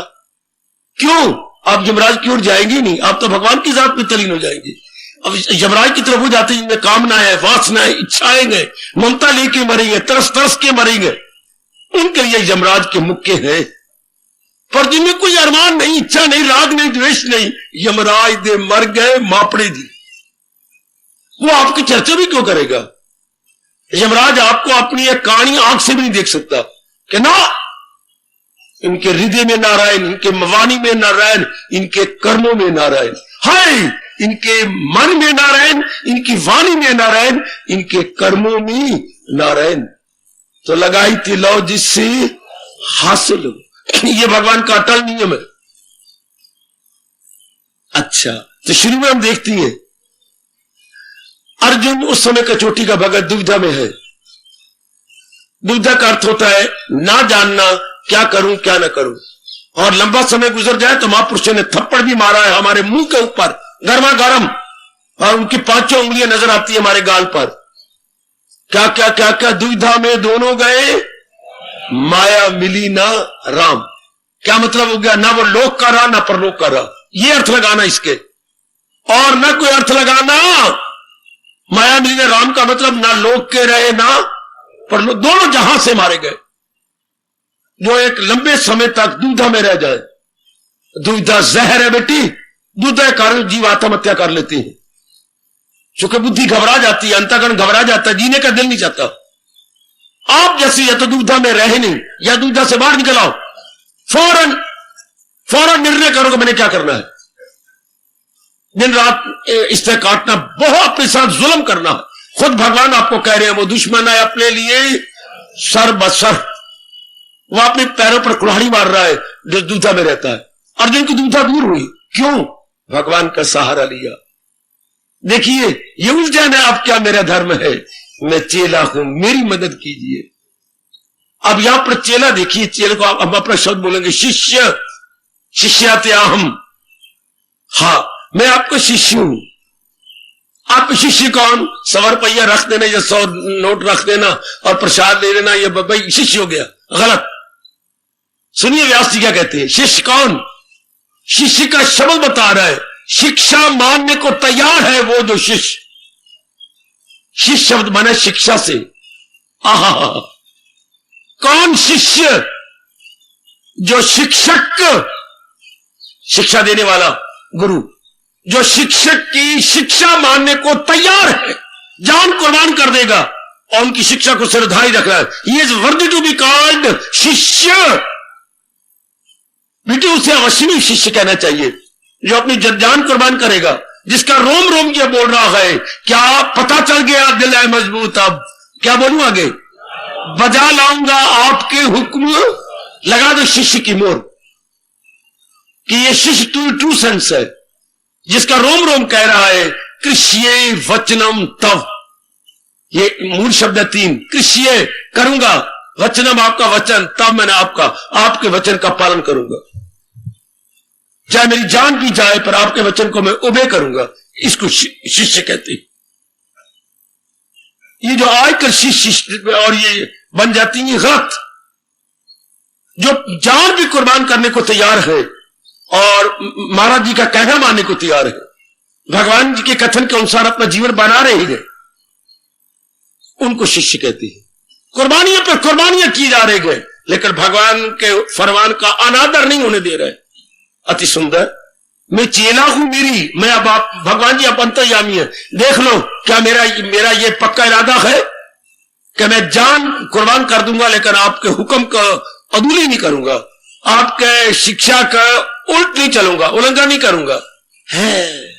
क्यों? आप यमराज की ओर जाएंगे नहीं, आप तो भगवान की जात में तलीन हो जाएंगे। अब यमराज की तरफ हो जाते हैं जिनमें कामनाएं, वासनाएं, इच्छाएं गए, ममता लेके मरेंगे, तरस तरस के मरेंगे, उनके लिए यमराज के मुक्के हैं। पर जिनमें कोई अरमान नहीं, इच्छा नहीं, राग नहीं, द्वेष नहीं, यमराज दे मर गए मापड़े जी, वो आपकी चर्चा भी क्यों करेगा? यमराज आपको अपनी एक कानी आंख से भी नहीं देख सकता कि ना, इनके हृदय में नारायण, इनके वाणी में नारायण, इनके कर्मों में नारायण, हाय इनके मन में नारायण, इनकी वाणी में नारायण, इनके कर्मों में नारायण। तो लगाई थी लो जिससे हासिल हो, ये भगवान का अटल नियम है। अच्छा, तो शुरू में हम देखती हैं अर्जुन उस समय का चोटी का भगत दुविधा में है। दुविधा का अर्थ होता है ना जानना, क्या करूं क्या ना करूं। और लंबा समय गुजर जाए तो महापुरुषों ने थप्पड़ भी मारा है हमारे मुंह के ऊपर गर्मा गर्म, और उनकी 5 उंगलियां नजर आती है हमारे गाल पर। क्या क्या क्या क्या, दुविधा में दोनों गए, माया मिली ना राम। क्या मतलब हो गया? ना वो लोक का रहा ना परलोक का रहा, ये अर्थ लगाना इसके, और ना कोई अर्थ लगाना माया मिली ना राम का मतलब ना लोक के रहे ना परलोक, दोनों जहां से मारे गए। जो एक लंबे समय तक दुविधा में रह जाए, दुविधा जहर है बेटी, दुविधा के कारण जीव आत्महत्या कर लेती है, चूंकि बुद्धि घबरा जाती है, अंतःकरण घबरा जाता है, जीने का दिल नहीं चाहता। आप जैसे या तो दुविधा में रहे नहीं, या दुविधा से बाहर निकल आओ, फौरन निर्णय करो कि मैंने क्या करना है। दिन रात इससे काटना, बहुत अपने साथ जुल्म करना, खुद भगवान आपको कह रहे हैं वो दुश्मन है अपने लिए सर बसर, वो अपने पैरों पर कुल्हाड़ी मार रहा है जो दुविधा में रहता है। अर्जुन की दुविधा दूर हुई, क्यों? भगवान का सहारा लिया। देखिए ये उलझन है, अब क्या मेरा धर्म है, मैं चेला हूं, मेरी मदद कीजिए। अब यहां पर चेला देखिए, चेले को हम अपना शब्द बोलेंगे शिष्य, शिष्यात्या हम, हाँ मैं आपका शिष्य हूं। आप शिष्य कौन? 100 रुपया रख देना या 100 नोट रख देना और प्रसाद ले लेना, ये भाई शिष्य हो गया, गलत। सुनिए व्यास जी क्या कहते हैं, शिष्य कौन? शिष्य का शब्द बता रहा है, शिक्षा मानने को तैयार है वो जो शिष्य। शिष्य शब्द बना शिक्षा से। आहा, कौन शिष्य? जो शिक्षक, शिक्षा देने वाला गुरु, जो शिक्षक की शिक्षा मानने को तैयार है, जान कुर्बान कर देगा और उनकी शिक्षा को श्रद्धाई रख रहा है, he is worthy to be called शिष्य। बेटे उसे अवश्य नहीं शिष्य कहना चाहिए, जो अपनी जान कुर्बान करेगा, जिसका रोम रोम ये बोल रहा है, क्या पता चल गया दिल है मजबूत, अब क्या बोलूं आगे, बजा लाऊंगा आपके हुक्म, लगा दो शिष्य की मोर, कि ये शिष्य ट्रू सेंस है, जिसका रोम रोम कह रहा है कृष्ये वचनम तव, ये मूल शब्द है 3, कृष्ये करूंगा, वचनम आपका वचन, तब मैंने आपके वचन का पालन करूंगा, चाहे मेरी जान भी जाए पर आपके वचन को मैं ओबे करूंगा। इसको शिष्य कहते हैं। ये जो आजकल शिष्य और ये बन जाती है गलत, जो जान भी कुर्बान करने को तैयार है और महाराज जी का कहना मानने को तैयार है, भगवान जी के कथन के अनुसार अपना जीवन बना रहे हैं, उनको शिष्य कहते हैं। कुर्बानियों पर कुर्बानियां की जा रही है, लेकिन भगवान के फरमान का अनादर नहीं होने दे रहे। अति सुंदर। मैं चेला हूं मेरी, मैं अब आप भगवान जी आप अंतर्यामी है, देख लो क्या मेरा ये पक्का इरादा है कि मैं जान कुर्बान कर दूंगा, लेकिन आपके हुक्म का अदूली नहीं करूंगा, आपके शिक्षा का उल्ट नहीं चलूंगा, उल्लंघन नहीं करूंगा, है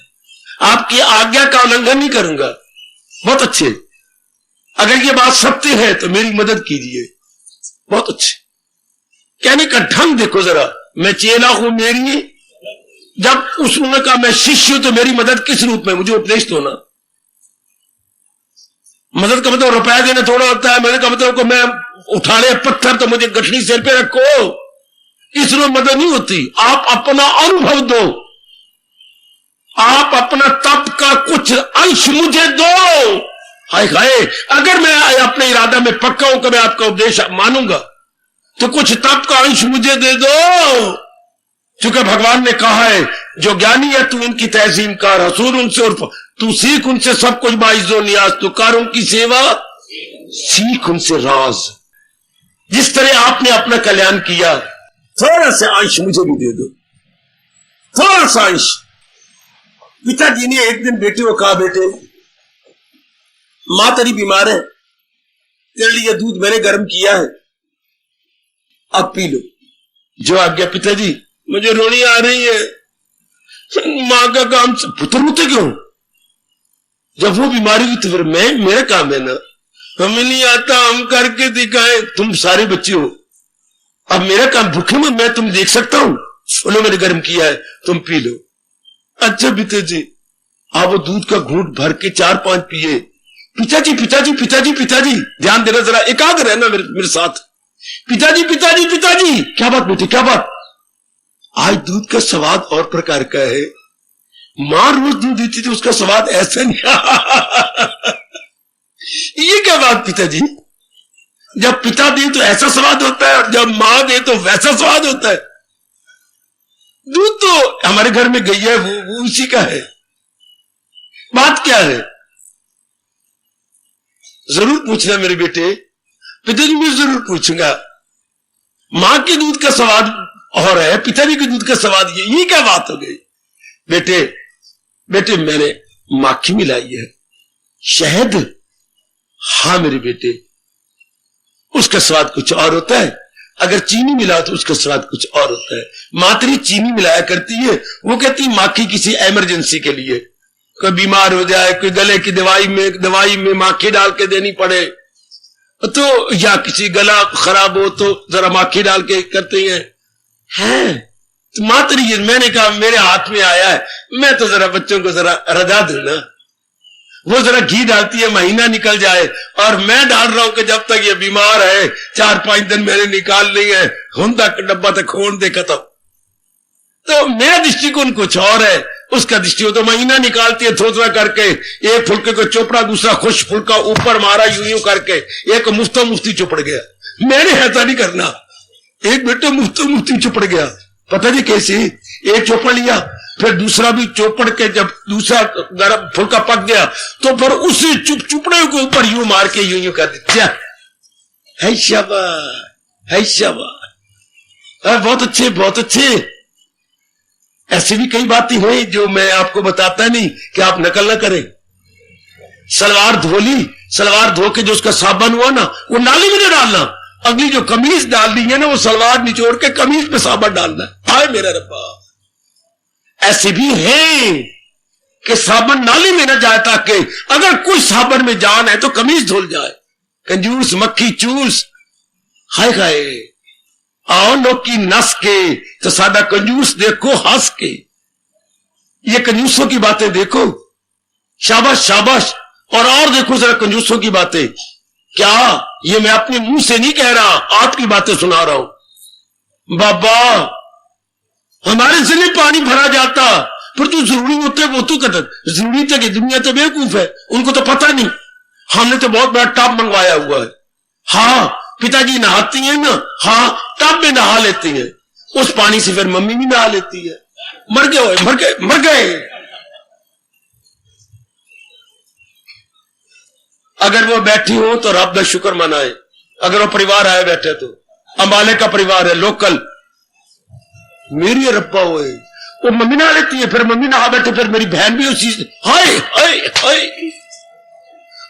आपकी आज्ञा का उल्लंघन नहीं करूंगा। बहुत अच्छे, अगर ये बात सत्य है तो मेरी मदद कीजिए। बहुत अच्छे, कहने का ढंग देखो जरा। मैं चेला हूं मेरी, जब उसने कहा मैं शिष्य हूं तो मेरी मदद किस रूप में, मुझे उपदेश दो ना। मदद का मतलब रुपया देना थोड़ा होता है, मदद का मतलब को मैं उठाने पत्थर तो मुझे गठड़ी सिर पे रखो, इसमें मदद नहीं होती। आप अपना अनुभव दो, आप अपना तप का कुछ अंश मुझे दो। हाय हाय, अगर मैं अपने इरादा में पक्का हूं कि मैं आपका उपदेश मानूंगा तो कुछ तप का अंश मुझे दे दो। क्योंकि भगवान ने कहा है जो ज्ञानी है तू उनकी तहसीन कर, रसूल उनसे और तू सीख उनसे सब कुछ बाइजो नियाज, तू कर उनकी सेवा, सीख उनसे राज। जिस तरह आपने अपना कल्याण किया, थोड़ा सा अंश मुझे भी दे दो, थोड़ा सा अंश। पिताजी ने एक दिन बेटे को कहा, बेटे मां तेरी बीमार है, तेरे लिए दूध मैंने गर्म किया है, अब पी लो। जो आज्ञा। पिताजी मुझे रोनी आ रही है, मां का काम पुत्र रोते क्यों? जब वो बीमारी हुई तो फिर मेरा काम है ना, हमें नहीं आता, हम करके दिखाएं। तुम सारे बच्चे हो, अब मेरा काम भूखे में मैं तुम देख सकता हूं, बोलो मैंने गर्म किया है, तुम पी लो। अच्छा पिताजी, आप वो दूध का घूंट भर के 4-5 पिए। पिताजी पिताजी पिताजी पिताजी, ध्यान देना जरा, एकाग्र रहना मेरे साथ। पिताजी पिताजी पिताजी, क्या बात बेटे, क्या बात? आज दूध का स्वाद और प्रकार का है, मां रोज दूध देती थी उसका स्वाद ऐसा नहीं। ये क्या बात पिताजी? जब पिता दे तो ऐसा स्वाद होता है और जब मां दे तो वैसा स्वाद होता है। दूध तो हमारे घर में गई है, वो उसी का है। बात क्या है? जरूर पूछना मेरे बेटे। पिताजी मैं जरूर पूछूंगा। मां के दूध का स्वाद और है, पिताजी के दूध का स्वाद ये क्या बात हो गई? बेटे बेटे मैंने माखी मिलाई है, शहद, हाँ मेरे बेटे, उसका स्वाद कुछ और होता है। अगर चीनी मिला तो उसका स्वाद कुछ और होता है। मातरी चीनी मिलाया करती है, वो कहती माखी किसी इमरजेंसी के लिए, कोई बीमार हो जाए, कोई गले की दवाई में माखी डाल के देनी पड़े तो, या किसी गला खराब हो तो जरा माखी डाल के करते हैं। तो मातरी, मैंने कहा मेरे हाथ में आया है, मैं तो जरा बच्चों को जरा रजा दूं ना। वो जरा घी डालती है, महीना निकल जाए, और मैं डाल रहा हूं कि जब तक ये बीमार है 4-5 दिन मैंने निकाल ली है, हुंदा डब्बा तक खोल दे खत्म। तो मेरा दृष्टिकोण कुछ और है, उसका दृष्टिकोण तो महीना निकालती है थोड़ा करके, एक फुलके को चोपड़ा, दूसरा खुश फुलका ऊपर मारा यूं करके, एक मुफ्ती चुपड़ गया। मैंने ऐसा नहीं करना, एक बेटे मुफ्ती चुपड़ गया। पता नहीं कैसे, एक चोपड़ लिया, फिर दूसरा भी चोपड़ के जब दूसरा गरम फुलका पक गया तो फिर उसी चुपड़े के ऊपर यूं मार के यूं कर दिया। है शाबाश, है शाबाश, बहुत अच्छे, बहुत अच्छे। ऐसी भी कई बातें हुई जो मैं आपको बताता नहीं कि आप नकल ना करें। सलवार धो ली, सलवार धो के जो उसका साबुन हुआ ना, वो नाली में नहीं डालना, अगली जो कमीज डाल दी है ना, वो सलवार निचोड़ के कमीज पे साबुन डालना। हाय मेरा रब्बा, ऐसे भी हैं कि साबुन नाली में न जाए, ताकि अगर कोई साबुन में जान है तो कमीज धुल जाए। कंजूस मक्खी चूस, हाय हाय, आओ लोग की नस के तो सादा कंजूस देखो हंस के। ये कंजूसों की बातें देखो, शाबाश शाबाश। और देखो जरा कंजूसों की बातें, क्या ये मैं अपने मुंह से नहीं कह रहा, आपकी बातें सुना रहा हूं। बाबा हमारे से नहीं पानी भरा जाता, पर तू जरूरी होते वो तू कहता, जरूरी था कि दुनिया तो बेवकूफ है, उनको तो पता नहीं। हमने तो बहुत बड़ा टब मंगवाया हुआ है। हाँ, पिताजी नहाती हैं ना, हाँ टब में नहा लेती हैं, उस पानी से फिर मम्मी भी नहा लेती है। मर गए, मर गए, मर गए। अगर वो बैठी हो तो रब का शुक्र मनाए। अगर वो परिवार आए बैठे तो अंबाले का परिवार है, लोकल, मेरी रब्बा हुए, वो मम्मी नहा लेती है, फिर मम्मी नहा बैठे, फिर मेरी बहन भी उसी, हाय हाय हाय,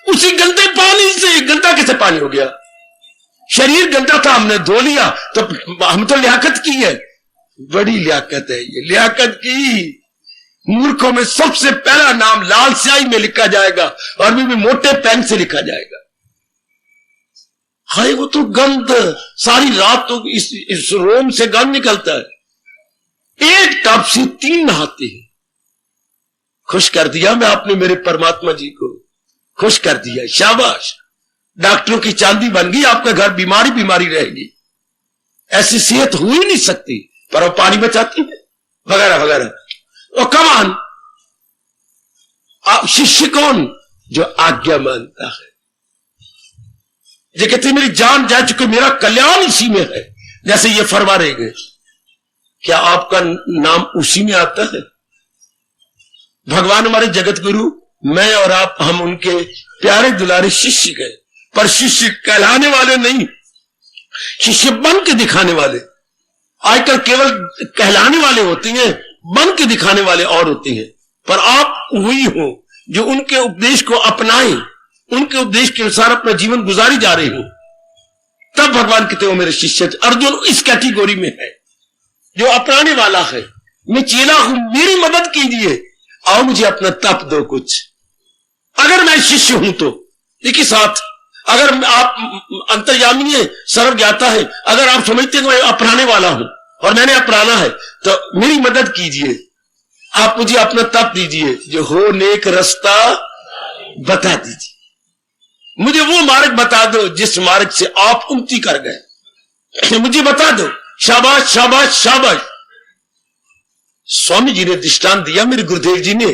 उसी गंदे पानी से। गंदा कैसे पानी हो गया? शरीर गंदा था, हमने धो लिया, तो हम तो लियाकत की है। बड़ी लियाकत है ये, लियाकत की। मूर्खों में सबसे पहला नाम लाल स्याही में लिखा जाएगा, अरबी में मोटे पेन से लिखा जाएगा। हाय, वो तो गंद, सारी रात तो इस रोम से गंद निकलता है। एक टब से 3 नहाते हैं। खुश कर दिया मैं आपने मेरे परमात्मा जी को, खुश कर दिया, शाबाश। डॉक्टरों की चांदी बन गई, आपका घर बीमारी बीमारी रहेगी। ऐसी सेहत हो ही नहीं सकती, पर वो पानी बचाती है, वगैरह वगैरह। और कमान आप शिष्य कौन? जो आज्ञा मानता है। ये कहते मेरी जान जा चुकी, मेरा कल्याण इसी में है। जैसे ये फरमा रहे गए, क्या आपका नाम उसी में आता है? भगवान हमारे जगत गुरु, मैं और आप, हम उनके प्यारे दुलारे शिष्य गए, पर शिष्य कहलाने वाले नहीं, शिष्य बन के दिखाने वाले। आजकल केवल कहलाने वाले होते हैं, बन के दिखाने वाले और होते हैं। पर आप वही हो जो उनके उपदेश को अपनाए, उनके उपदेश के अनुसार अपना जीवन गुजारी जा रहे हो। तब भगवान कहते हो मेरे शिष्य। अर्जुन इस कैटेगरी में है जो अपनाने वाला है। मैं चेला हूं, मेरी मदद कीजिए, आओ मुझे अपना तप दो कुछ। अगर मैं शिष्य हूं तो एक ही साथ, अगर आप अंतर्यामी है, सर्वज्ञाता है, अगर आप समझते हैं कि मैं अपनाने वाला हूं और मैंने अपनाना है, तो मेरी मदद कीजिए, आप मुझे अपना तप दीजिए, जो हो नेक रास्ता बता दीजिए, मुझे वो मार्ग बता दो जिस मार्ग से आप उन्नति कर गए, मुझे बता दो। शाबाश शाबाश शाबाश। स्वामी जी ने दृष्टांत दिया, मेरे गुरुदेव जी ने,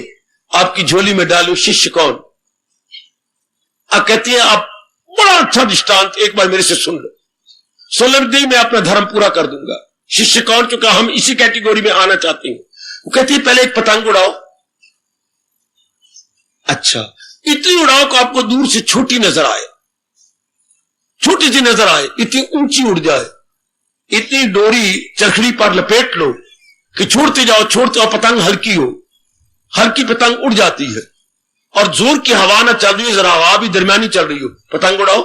आपकी झोली में डालो शिष्य कौन। आप कहती हैं आप बड़ा अच्छा दृष्टांत, एक बार मेरे से सुन लो, सुन लो, मैं अपना धर्म पूरा कर दूंगा। शिष्य कौन? चुका हम इसी कैटेगरी में आना चाहते हैं। वो कहती है पहले एक पतंग उड़ाओ। अच्छा, इतनी उड़ाओ कि आपको दूर से छोटी नजर आए, छोटी सी नजर आए, इतनी ऊंची उड़ जाए, इतनी डोरी चरखड़ी पर लपेट लो कि छोड़ते जाओ पतंग हल्की हो, हल्की पतंग उड़ जाती है। और जोर की हवा ना चल रही हो, जरा हवा भी दरमियानी चल रही हो, पतंग उड़ाओ।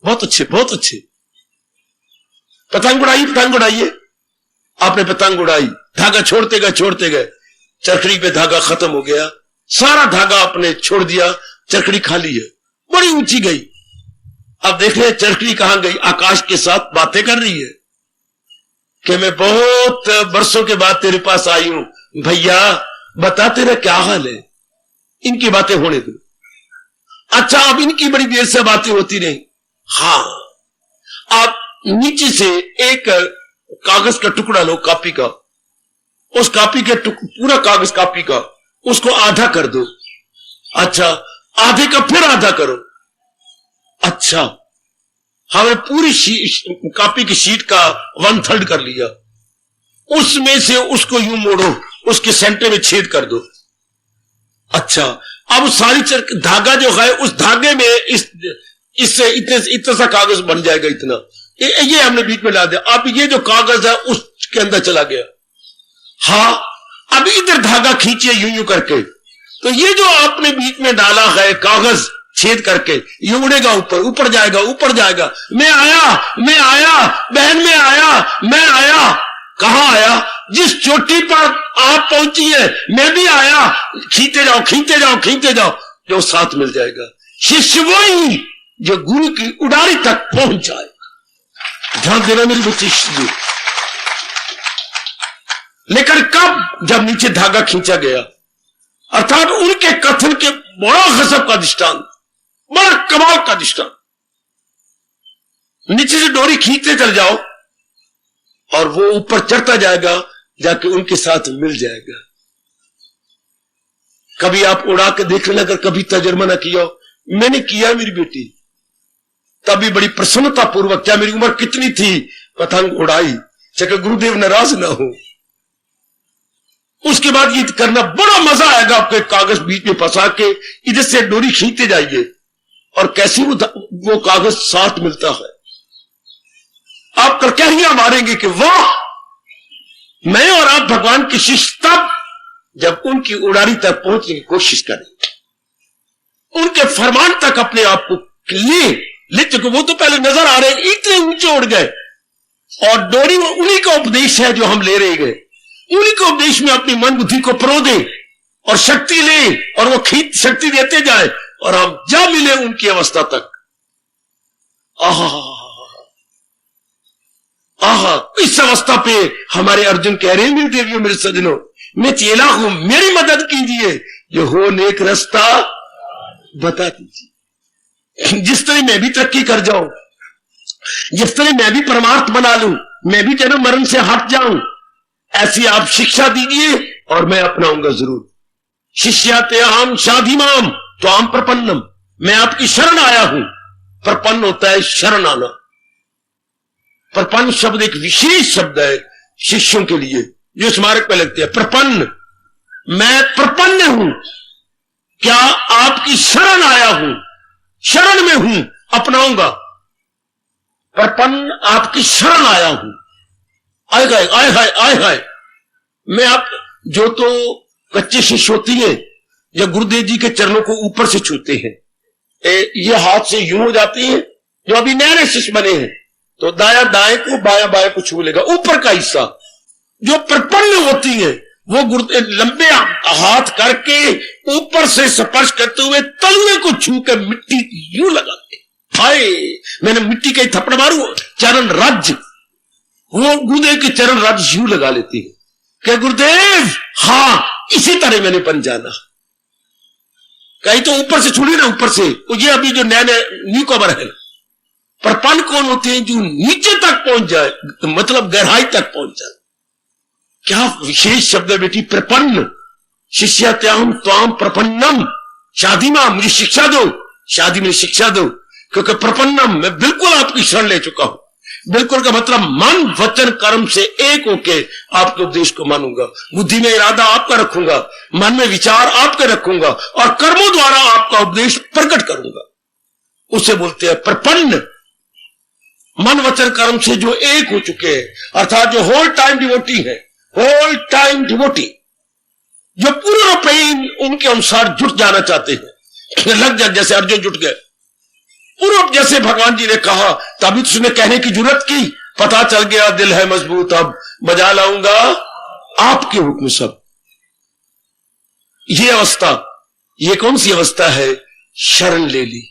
बहुत अच्छे, बहुत अच्छे, पतंग उड़ाइए, पतंग उड़ाइए। आपने पतंग उड़ाई, धागा छोड़ते गए, चरखड़ी पे धागा खत्म हो गया, सारा धागा आपने छोड़ दिया, चरखड़ी खाली है, बड़ी ऊंची गई। अब देख रहे चरखड़ी कहां गई? आकाश के साथ बातें कर रही है कि मैं बहुत बरसों के बाद तेरे पास आई हूं, भैया बता तेरा क्या हाल है। इनकी बातें होने दो। अच्छा, अब इनकी बड़ी देर से बातें होती रही। हाँ, आप नीचे से एक कागज का टुकड़ा लो, कॉपी का, उस कॉपी के पूरा कागज कॉपी का, उसको आधा कर दो। अच्छा, आधे का फिर आधा करो। अच्छा, हमने पूरी कॉपी की शीट का 1/3 कर लिया, उसमें से उसको यूं मोड़ो, उसके सेंटर में छेद कर दो। अच्छा, अब सारी धागा जो है, उस धागे में इससे इतना सा कागज बन जाएगा, इतना, ये हमने बीच में ला दिया। अब ये जो कागज है उसके अंदर चला गया। हाँ, अब इधर धागा खींचिए यूं यूं करके, तो ये जो आपने बीच में डाला है कागज छेद करके, ये उड़ेगा ऊपर, ऊपर जाएगा, ऊपर जाएगा। मैं आया बहन, मैं आया। कहां आया? जिस चोटी पर आप पहुंची है, मैं भी आया। खींचते जाओ, जो साथ मिल जाएगा। शिष्य वही जो गुरु की उड़ारी तक पहुंच जाए। ध्यान देना मेरी बच्ची। लेकिन कब? जब नीचे धागा खींचा गया, अर्थात उनके कथन के बड़ा गजब का दृष्टांत, बड़ा कमाल का दृष्टांत। नीचे से डोरी खींचते चल जाओ और वो ऊपर चढ़ता जाएगा, जाके उनके साथ मिल जाएगा। कभी आप उड़ा के देख लेना, अगर कभी तजुर्बा ना किया हो, मैंने किया मेरी बेटी। तभी बड़ी प्रसन्नता पूर्वक, क्या मेरी उम्र कितनी थी, पतंग उड़ाई, चाहे गुरुदेव नाराज ना हो। उसके बाद ये करना बड़ा मजा आएगा आपको। एक कागज बीच में फंसा के इधर से डोरी खींचते जाइए और कैसे वो कागज साथ मिलता है। आप कलकहियां मारेंगे कि वाह, मैं और आप भगवान की शिष्य तब जब उनकी उड़ारी तक पहुंचने की कोशिश करें, उनके फरमान तक अपने आप को ले चुके। वो तो पहले नजर आ रहे हैं, इतने ऊंचे उड़ गए, और डोरी उन्हीं का उपदेश है जो हम ले रहे गए। उन्हीं के उपदेश में अपनी मन बुद्धि को परो दे और शक्ति ले, और वो खींच शक्ति देते जाए, और हम जा मिले उनकी अवस्था तक। आहा, इस अवस्था पे हमारे अर्जुन कह रहे हैं, मेरे देवियों मेरे सजनों, मैं चेला हूं, मेरी मदद कीजिए, जो हो नेक रास्ता बता दीजिए। जिस तरह मैं भी तरक्की कर जाऊं, जिस तरह मैं भी परमार्थ बना लूं, मैं भी जन्म मरण से हट जाऊं, ऐसी आप शिक्षा दीजिए और मैं अपनाऊंगा जरूर। शिष्याते अहम शाधिमाम त्वाम प्रपन्नम, मैं आपकी शरण आया हूं। प्रपन्न होता है शरण आना। प्रपन्न शब्द एक विशेष शब्द है शिष्यों के लिए, जो स्मारक पे लगते हैं। प्रपन्न, मैं प्रपन्न हूं, क्या आपकी शरण आया हूं, शरण में हूं, अपनाऊंगा। प्रपन्न, आपकी शरण आया हूं। आए गए, आए हाय, आए हाय। मैं आप जो तो कच्चे शिष्य होती है, जब गुरुदेव जी के चरणों को ऊपर से छूते हैं, ये हाथ से यूं हो जाती है। जो अभी नए नए शिष्य बने हैं तो दाया दाएं को, बाया बाएं को छू लेगा, यूं का हिस्सा। जो प्रपन्न होती है वो लंबे हाथ करके ऊपर से स्पर्श करते हुए तलवे को छू कर मिट्टी यूं लगाते। हाय, मैंने मिट्टी के थप्पड़ मारू, चरण रज, वो गुरुदेव के चरण रज यूं लगा लेती है। क्या गुरुदेव, हाँ, इसी तरह मैंने बन जाना। कहीं तो ऊपर से छूली ना, ऊपर से। ये अभी जो नए नए न्यू कवर है, प्रपन्न कौन होते हैं? जो नीचे तक पहुंच जाए, मतलब गहराई तक पहुंच जाए। क्या विशेष शब्द है बेटी, प्रपन्न। शिष्यात्याम त्वाम प्रपन्नम शादिमा, मुझे शिक्षा दो, शादी में शिक्षा दो, क्योंकि प्रपन्नम, मैं बिल्कुल आपकी शरण ले चुका हूं। बिल्कुल का मतलब मन वचन कर्म से एक होके आपके उपदेश को मानूंगा। बुद्धि में इरादा आपका रखूंगा, मन में विचार आपके रखूंगा, और कर्मों द्वारा आपका उपदेश प्रकट करूंगा। उसे बोलते हैं प्रपन्न। मन वचन कर्म से जो एक हो चुके हैं, अर्थात जो होल टाइम डिवोटी है, होल टाइम डिवोटी, जो पूर्ण प्रेम उनके अनुसार जुट जाना चाहते हैं। लग जा, जैसे अर्जुन जुट गए पूर्व, जैसे भगवान जी ने कहा, तभी उसने कहने की जरूरत की, पता चल गया दिल है मजबूत, अब बजा लाऊंगा आपके हुक्म सब। ये अवस्था, ये कौन सी अवस्था है? शरण ले ली।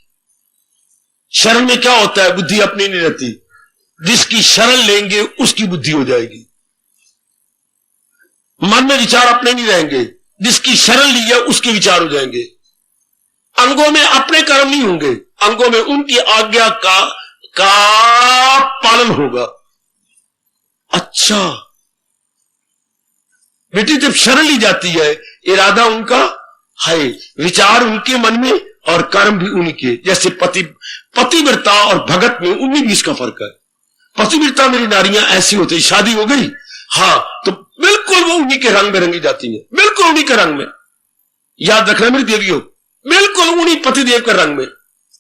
शरण में क्या होता है? बुद्धि अपनी नहीं रहती। जिसकी शरण लेंगे उसकी बुद्धि हो जाएगी। मन में विचार अपने नहीं रहेंगे। जिसकी शरण ली है उसके विचार हो जाएंगे। अंगों में अपने कर्म नहीं होंगे, अंगों में उनकी आज्ञा का पालन होगा। अच्छा बेटी, जब शरण ली जाती है, इरादा उनका है, विचार उनके मन में और कर्म भी उन्हीं के। जैसे पतिव्रता और भगत में 19-20 का फर्क है। पतिव्रता मेरी नारियां ऐसी होती है, शादी हो गई, हाँ, तो बिल्कुल वो उन्हीं के रंग में रंगी जाती है, बिल्कुल उन्हीं के रंग में। याद रखना मेरी देवियों, बिल्कुल उन्हीं पतिदेव के रंग में।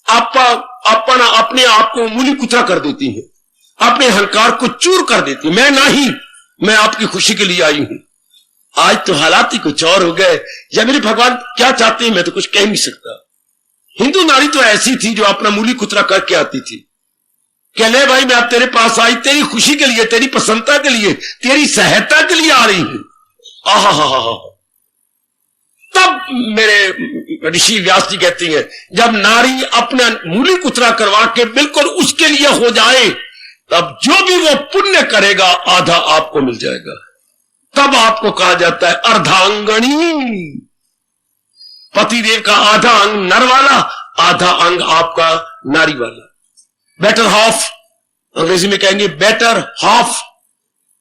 अपना अपने आप को मूली कुचरा कर देती है, अपने अहंकार को चूर कर देती है। मैं नहीं, मैं आपकी खुशी के लिए आई हूं। आज तो हालात ही कुछ और हो गए। या मेरे भगवान क्या चाहते हैं मैं तो कुछ कह नहीं सकता। हिंदू नारी तो ऐसी थी जो अपना मूली कुचरा करके आती थी। कह ले भाई, मैं अब तेरे पास आई तेरी खुशी के लिए, तेरी प्रसन्नता के लिए, तेरी सहायता के लिए आ रही हूं। आहा, तब मेरे ऋषि व्यास जी कहती हैं, जब नारी अपना मूली कुचरा करवा के बिल्कुल उसके लिए हो जाए, तब जो भी वो पुण्य करेगा आधा आपको मिल जाएगा। तब आपको कहा जाता है अर्धांगनी। पतिदेव का आधा अंग नर वाला, आधा अंग आपका नारी वाला। बेटर हाफ, अंग्रेजी में कहेंगे बेटर हाफ,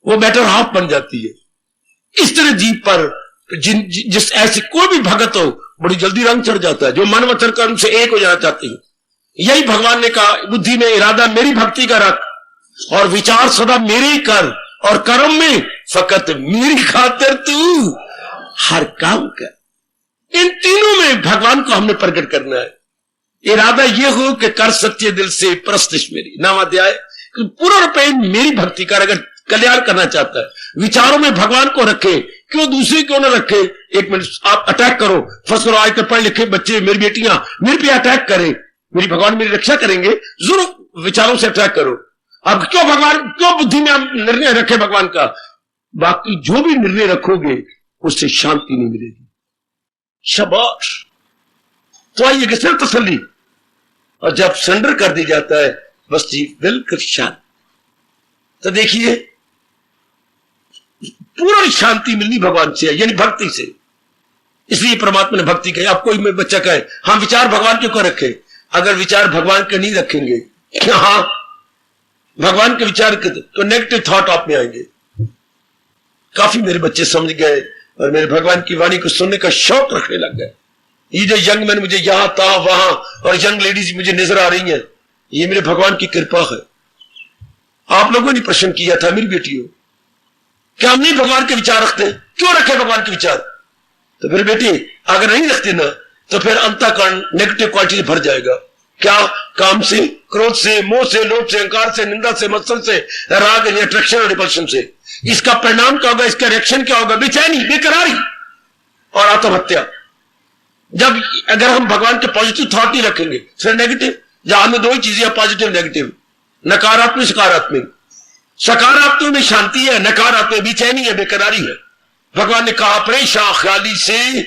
वो बेटर हाफ बन जाती है। इस तरह जीव पर जिस ऐसी कोई भी भगत हो, बड़ी जल्दी रंग चढ़ जाता है, जो मन वचन कर्म से एक हो जाना चाहती है। यही भगवान ने कहा, बुद्धि में इरादा मेरी भक्ति का रख और विचार सदा मेरे ही कर, और कर्म में फकत मेरी खातिर तू हर काम कर। इन तीनों में भगवान को हमने प्रकट करना है। इरादा यह हो कि कर सच्चे दिल से प्रस्तिश मेरी, नामाध्याय पूरा रुपये मेरी भक्ति कर, अगर कल्याण करना चाहता है। विचारों में भगवान को रखे, क्यों दूसरे क्यों ना रखे। एक मिनट आप अटैक करो, फर्स्ट करो, आज तक पढ़े लिखे बच्चे, मेरी बेटियां मेरे पे अटैक करें, मेरी भगवान मेरी रक्षा करेंगे, जरूर विचारों से अटैक करो। अब क्यों भगवान, क्यों बुद्धि में हम निर्णय रखे भगवान का। बाकी जो भी निर्णय रखोगे उससे शांति नहीं मिलेगी। शाबाश। तो आइए कि सिर्फ तसल्ली, और जब सरेंडर कर दी जाता है बस जी बिल्कुल शांत, तो देखिए पूर्ण शांति मिलनी भगवान से, यानी भक्ति से। इसलिए परमात्मा ने भक्ति कही। आप कोई में बच्चा कहे हम विचार भगवान के ऊपर रखे, अगर विचार भगवान के नहीं रखेंगे, हाँ भगवान के विचार के तो नेगेटिव थॉट आप में आएंगे। काफी मेरे बच्चे समझ गए और मेरे भगवान की वाणी को सुनने का शौक रखने लग गए। ये जो यंग मैन मुझे यहां था वहां और यंग लेडीज मुझे नजर आ रही हैं, ये मेरे भगवान की कृपा है। आप लोगों ने प्रश्न किया था मेरी बेटियों, क्या हम नहीं भगवान के विचार रखते, क्यों रखे भगवान के विचार। तो फिर बेटी अगर नहीं रखते ना तो फिर अंतःकरण नेगेटिव क्वालिटी से भर जाएगा। क्या? काम से, क्रोध से, मोह से, लोभ से, अहंकार से, निंदा से, मत्सर से, राग यानी अट्रैक्शन और रिपल्शन से। इसका परिणाम क्या होगा, इसका रिएक्शन क्या होगा? बेचैनी, बेकरारी और आत्महत्या। जब अगर हम भगवान के पॉजिटिव थॉट नहीं रखेंगे, फिर नेगेटिव, जहां में दो ही चीजें, पॉजिटिव नेगेटिव, नकारात्मक सकारात्मक। सकारात्मक में शांति है, नकारात्मक बेचैनी है, बेकरारी है। भगवान ने कहा परेशान ख्याली से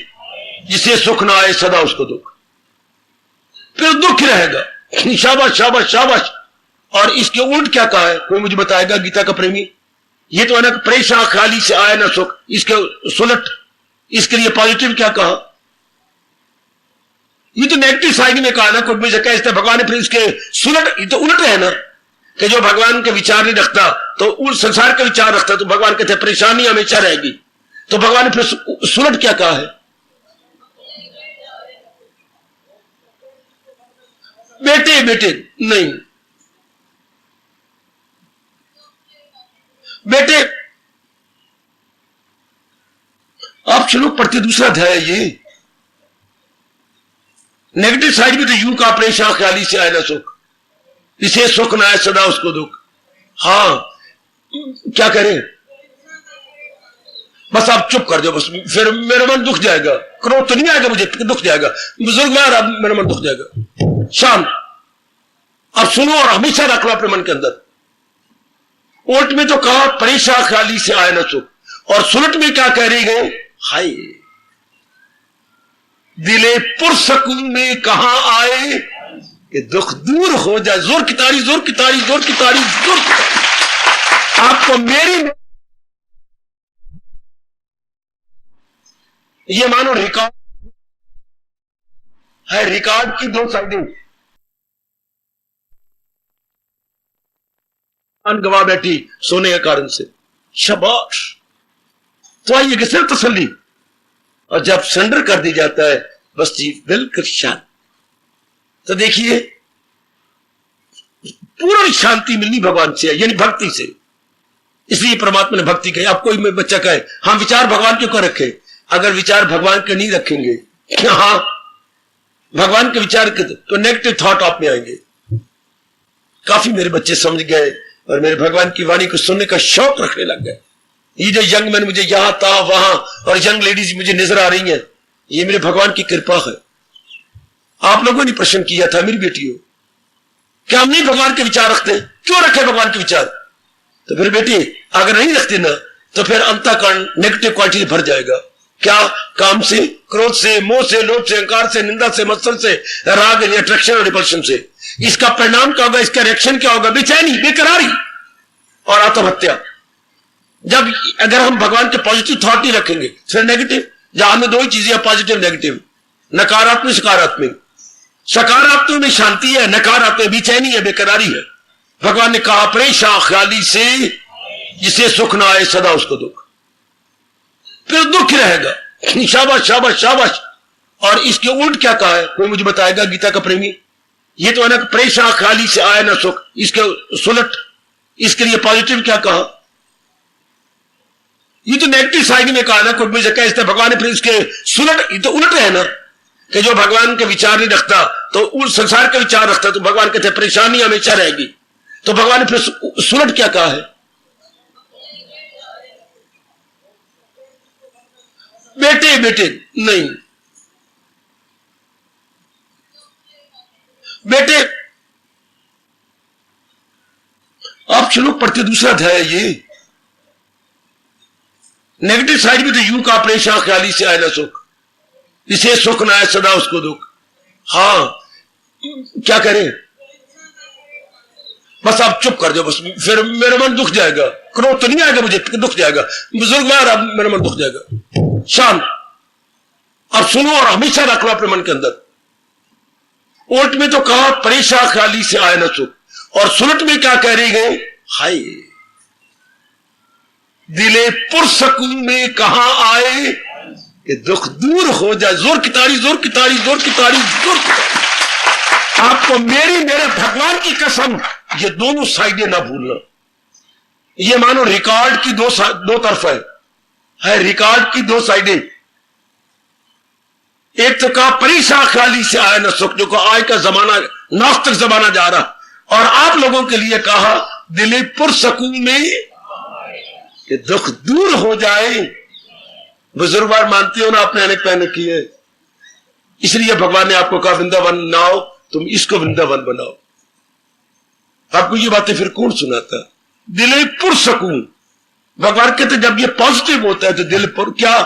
जिसे सुख ना आए सदा उसको दुख, फिर दुख रहेगा। शाबाश शाबाश शाबाश। और इसके उल्ट क्या कहा है, कोई मुझे बताएगा गीता का प्रेमी? ये तो है ना परेशान ख्याली से आए ना सुख, इसके सुलट, इसके लिए पॉजिटिव क्या कहा? ये तो नेगेटिव साइड में कहा ना, कोई मुझे कहते भगवान ने फिर इसके सुलट, ये तो उलट है ना कि जो भगवान के विचार नहीं रखता तो उस संसार के विचार रखता, तो भगवान कहते परेशानी हमेशा रहेगी। तो भगवान ने फिर सुलट क्या कहा है? बेटे बेटे नहीं, बेटे आप श्लोक पढ़ते, दूसरा अध्याय ये नेगेटिव साइड में तो यूं का परेशान ख्याली से आए ना सुख, इसे सुख ना आए सदा उसको दुख। हाँ क्या करें, बस आप चुप कर दो, बस फिर मेरा मन दुख जाएगा। क्रोध तो नहीं आएगा मुझे, दुख जाएगा। बुजुर्ग यार अब मेरा मन दुख जाएगा। शांत, अब सुनो और हमेशा रख लो अपने मन के अंदर। उल्ट में तो कहा परेशान ख्याली से आए ना सुख, और सुलट में क्या कह रही है? हाय दिले पुरसकून में कहां आए कि दुख दूर हो जाए। जोर की तारी, जोर की तारी, जोर की तारी, जोर की तारी। आपको मेरी ये मानो रिकॉर्ड है, रिकॉर्ड की दो साइडें। गवा बैठी सोने के कारण से। शाबाश। तो आइए कि सिर्फ तसल्ली, और जब सरेंडर कर दी जाता है बस जी बिल्कुल शांत, तो देखिए पूर्ण शांति मिलनी भगवान से, यानी भक्ति से। इसलिए परमात्मा ने भक्ति कही। अब कोई में बच्चा कहे हम विचार भगवान के ऊपर रखे, अगर विचार भगवान के नहीं रखेंगे, हाँ भगवान के विचार के तो नेगेटिव थॉट आप में आएंगे। काफी मेरे बच्चे समझ गए और मेरे भगवान की वाणी को सुनने का शौक रखने लग गए। ये जो यंग मैन मुझे यहां था वहां और यंग लेडीज मुझे नजर आ रही हैं, ये मेरे भगवान की कृपा है। आप लोगों ने प्रश्न किया था मेरी बेटियों, क्या हम नहीं भगवान के विचार रखते, क्यों रखे भगवान के विचार। तो फिर बेटी अगर नहीं रखते ना तो फिर अंतःकरण नेगेटिव क्वालिटी से भर जाएगा। क्या? काम से, क्रोध से, मोह से, लोभ से, अहंकार से, निंदा से, मत्सर से, राग यानी अट्रैक्शन और रिपल्शन से। इसका परिणाम क्या होगा, इसका रिएक्शन क्या होगा? बेचैनी, बेकरारी और आत्महत्या। जब अगर हम भगवान के पॉजिटिव थॉट नहीं रखेंगे, फिर नेगेटिव, जहां में दो ही चीजें, पॉजिटिव नेगेटिव, नकारात्मक सकारात्मक। सकारात्मक में शांति है, नकारात्मक बेचैनी है, बेकरारी है। भगवान ने कहा परेशान ख्याली से जिसे सुख ना आए सदा उसको दुख, फिर दुख रहेगा। शाबाश शाबाश शाबाश। और इसके उल्ट क्या कहा है? कोई मुझे बताएगा गीता का प्रेमी? ये तो है ना, परेशान खाली से आए ना सुख, इसके सुलट, इसके लिए पॉजिटिव क्या कहा? ये तो नेगेटिव साइड में कहा ना, कोई मुझे कहे इसने भगवान ने फिर इसके सुलट, ये तो उल्ट है ना, कि जो भगवान के विचार नहीं रखता तो संसार के विचार रखता, तो भगवान कहते परेशानी हमेशा रहेगी। तो भगवान ने फिर सुलट क्या कहा है? बेटे बेटे नहीं, बेटे आप श्लोक पढ़ते, दूसरा अध्याय है ये। नेगेटिव साइड में तो यूं का परेशान ख्याली से आए ना सुख, इसे सुख ना आए सदा उसको दुख। हाँ, क्या करें? बस आप चुप कर जाओ, बस फिर मेरा मन दुख जाएगा। क्रोध तो नहीं आएगा मुझे, दुख जाएगा। बुजुर्गवार, अब मेरा मन दुख जाएगा। शांत, अब सुनो और हमेशा रख लो अपने मन के अंदर। उल्ट में तो कहा परेशान ख्याली से आए ना सुख, और सुलट में क्या कह रही है? हाय दिले पुरसकून में कहां आए कि दुख दूर हो जाए। जोर की ताड़ी, जोर की ताड़ी, जोर की ताड़ी, जोर की ताड़ी। आपको मेरे भगवान की कसम, ये दोनों साइडें ना भूलना। ये मानो रिकॉर्ड की दो तरफ है रिकॉर्ड की दो साइडें। एक तो कहा परेशान ख्याली से आए न सुख, जो आय का जमाना, नास्तिक जमाना जा रहा, और आप लोगों के लिए कहा दिले पुरसकून में कि दुख दूर हो जाए। बुजुर्गवार मानते हो ना, आपने अनेक पहने की है, इसलिए भगवान ने आपको कहा वृंदावन नाओ, तुम इसको वृंदावन बनाओ। आपको ये बातें फिर कौन सुनाता? दिले पुरसकून, भगवान कहते जब ये पॉजिटिव होता है तो दिल पर क्या?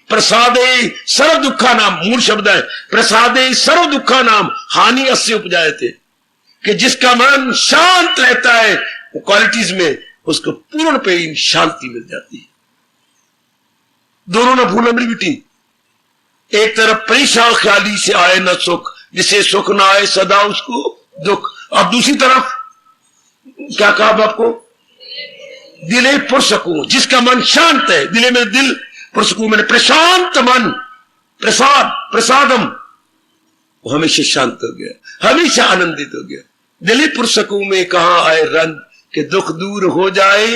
प्रसादे सर्व दुखा नाम, मूल शब्द है प्रसादे सर्व दुखा नाम हानि अस्य उपजाए थे, कि जिसका मन शांत रहता है क्वालिटीज में, उसको पूर्ण पे शांति मिल जाती है। दोनों ना भूलना मेरी बेटी। एक तरफ परेशान ख्याली से आए न सुख, जिसे सुख ना आए सदा उसको दुख। अब दूसरी तरफ क्या कहा आपको? दिले पुरसकून, जिसका मन शांत है। दिले में दिल, पुरसकून मैंने प्रशांत मन, प्रसादम, वो हमेशा शांत हो गया, हमेशा आनंदित हो गया। दिले पुरसकून में कहां आए रंग कि दुख दूर हो जाए।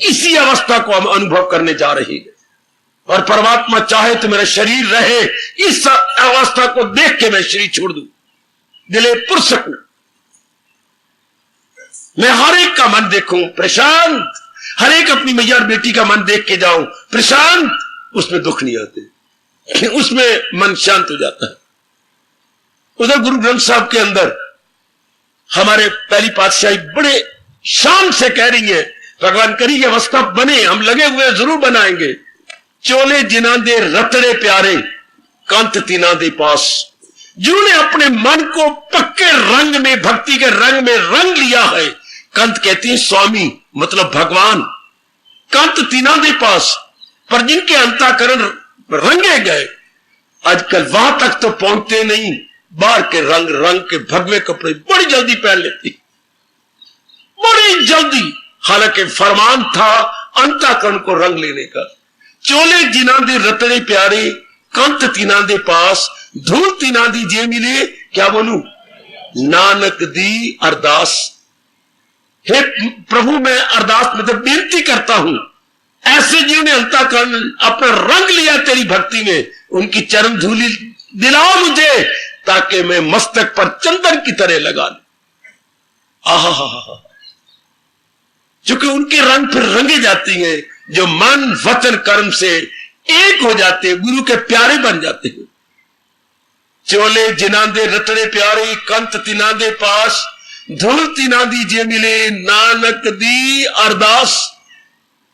इसी अवस्था को हम अनुभव करने जा रहे हैं, और परमात्मा चाहे तो मेरा शरीर रहे, इस अवस्था को देख के मैं शरीर छोड़ दूं। दिले पुरसकून, मैं हर एक का मन देखूं प्रशांत, हर एक अपनी मैया और बेटी का मन देख के जाऊं प्रशांत, उसमें दुख नहीं आते, उसमें मन शांत हो जाता है। उधर गुरु ग्रंथ साहब के अंदर हमारे पहली पातशाही बड़े शान से कह रही है, भगवान करी ये अवस्था बने, हम लगे हुए जरूर बनाएंगे। चोले जिना दे रतड़े प्यारे, कांत तिना दे पास, जिन्होंने अपने मन को पक्के रंग में, भक्ति के रंग में रंग लिया है। कंत कहती है स्वामी मतलब भगवान, कंत तीना दे पास, पर जिनके अंतःकरण रंगे गए, आजकल वहां तक तो पहुंचते नहीं। बाहर के रंग के भगवे कपड़े बड़ी जल्दी पहन लेती, बड़ी जल्दी, हालांकि फरमान था अंतःकरण को रंग लेने का। चोले जिना दे रतड़े प्यारे, कंत तीना दे पास, धूल तीना दी जे मिले, क्या बोलूं, नानक दी अरदास। हे प्रभु मैं अरदास मतलब बेनती करता हूं, ऐसे जिन्होंने अंतःकरण अपना रंग लिया तेरी भक्ति में, उनकी चरण धूलि दिलाओ मुझे, ताकि मैं मस्तक पर चंदन की तरह लगा लूं। आहा, चूंकि उनके रंग फिर रंगे जाती हैं, जो मन वचन कर्म से एक हो जाते हैं, गुरु के प्यारे बन जाते हैं। चोले जिना दे रतड़े प्यारे, कंत तिना दे पास, धूल तिना दी जे मिले, नानक दी अरदास।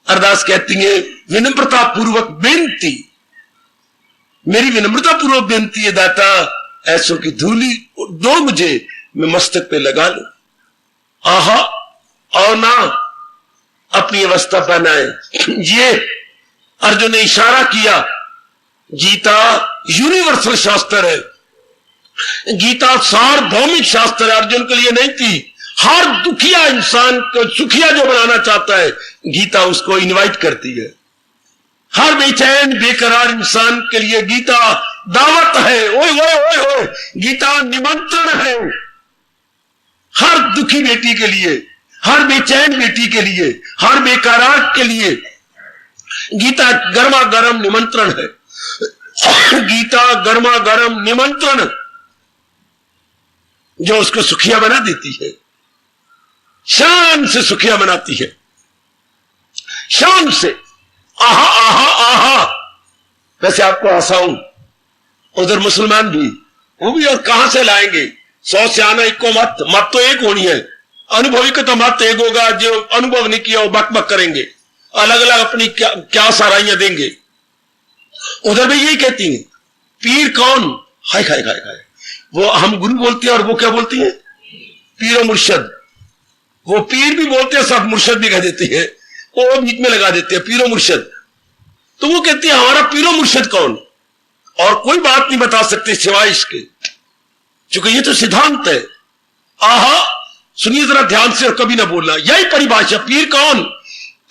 अरदास कहती है विनम्रता पूर्वक बेनती, मेरी विनम्रता पूर्वक बेनती है दाता, ऐसों की धूली दो मुझे, मैं मस्तक पे लगा लूं। आहा, और ना अपनी अवस्था बनाए। ये अर्जुन ने इशारा किया, गीता यूनिवर्सल शास्त्र है, गीता सार्वभौमिक शास्त्र है, अर्जुन के लिए नहीं थी। हर दुखिया इंसान को सुखिया जो बनाना चाहता है, गीता उसको इनवाइट करती है। हर बेचैन बेकरार इंसान के लिए गीता दावत है, ओए ओए ओए ओए, गीता निमंत्रण है हर दुखी बेटी के लिए, हर बेचैन बेटी के लिए, हर बेकरार के लिए। गीता गर्मा गर्म निमंत्रण है, गीता गर्मा गर्म निमंत्रण जो उसको सुखिया बना देती है, शान से सुखिया बनाती है, शान से। आहा आहा आहा। वैसे आपको हंसाऊं, उधर मुसलमान भी, वो भी और कहां से लाएंगे? 100 से आना इको मत, मत तो एक होनी है। अनुभवी को तो मत एक होगा, जो अनुभव नहीं किया वो बक बक करेंगे, अलग अलग अपनी क्या साराइयां देंगे। उधर भी यही कहती हैं, पीर कौन? हाय हाय हाय हाय। वो हम गुरु बोलते हैं और वो क्या बोलती हैं? पीर मुर्शद। वो पीर भी बोलते हैं, सब मुर्शद भी कह देते हैं, वो बीच में लगा देते हैं पीरो मुर्शद। तो वो कहती है हमारा पीरो मुर्शद कौन? और कोई बात नहीं बता सकते सिवाय इसके, क्योंकि ये तो सिद्धांत है। आहा, सुनिए जरा ध्यान से और कभी ना बोलना। यही परिभाषा, पीर कौन?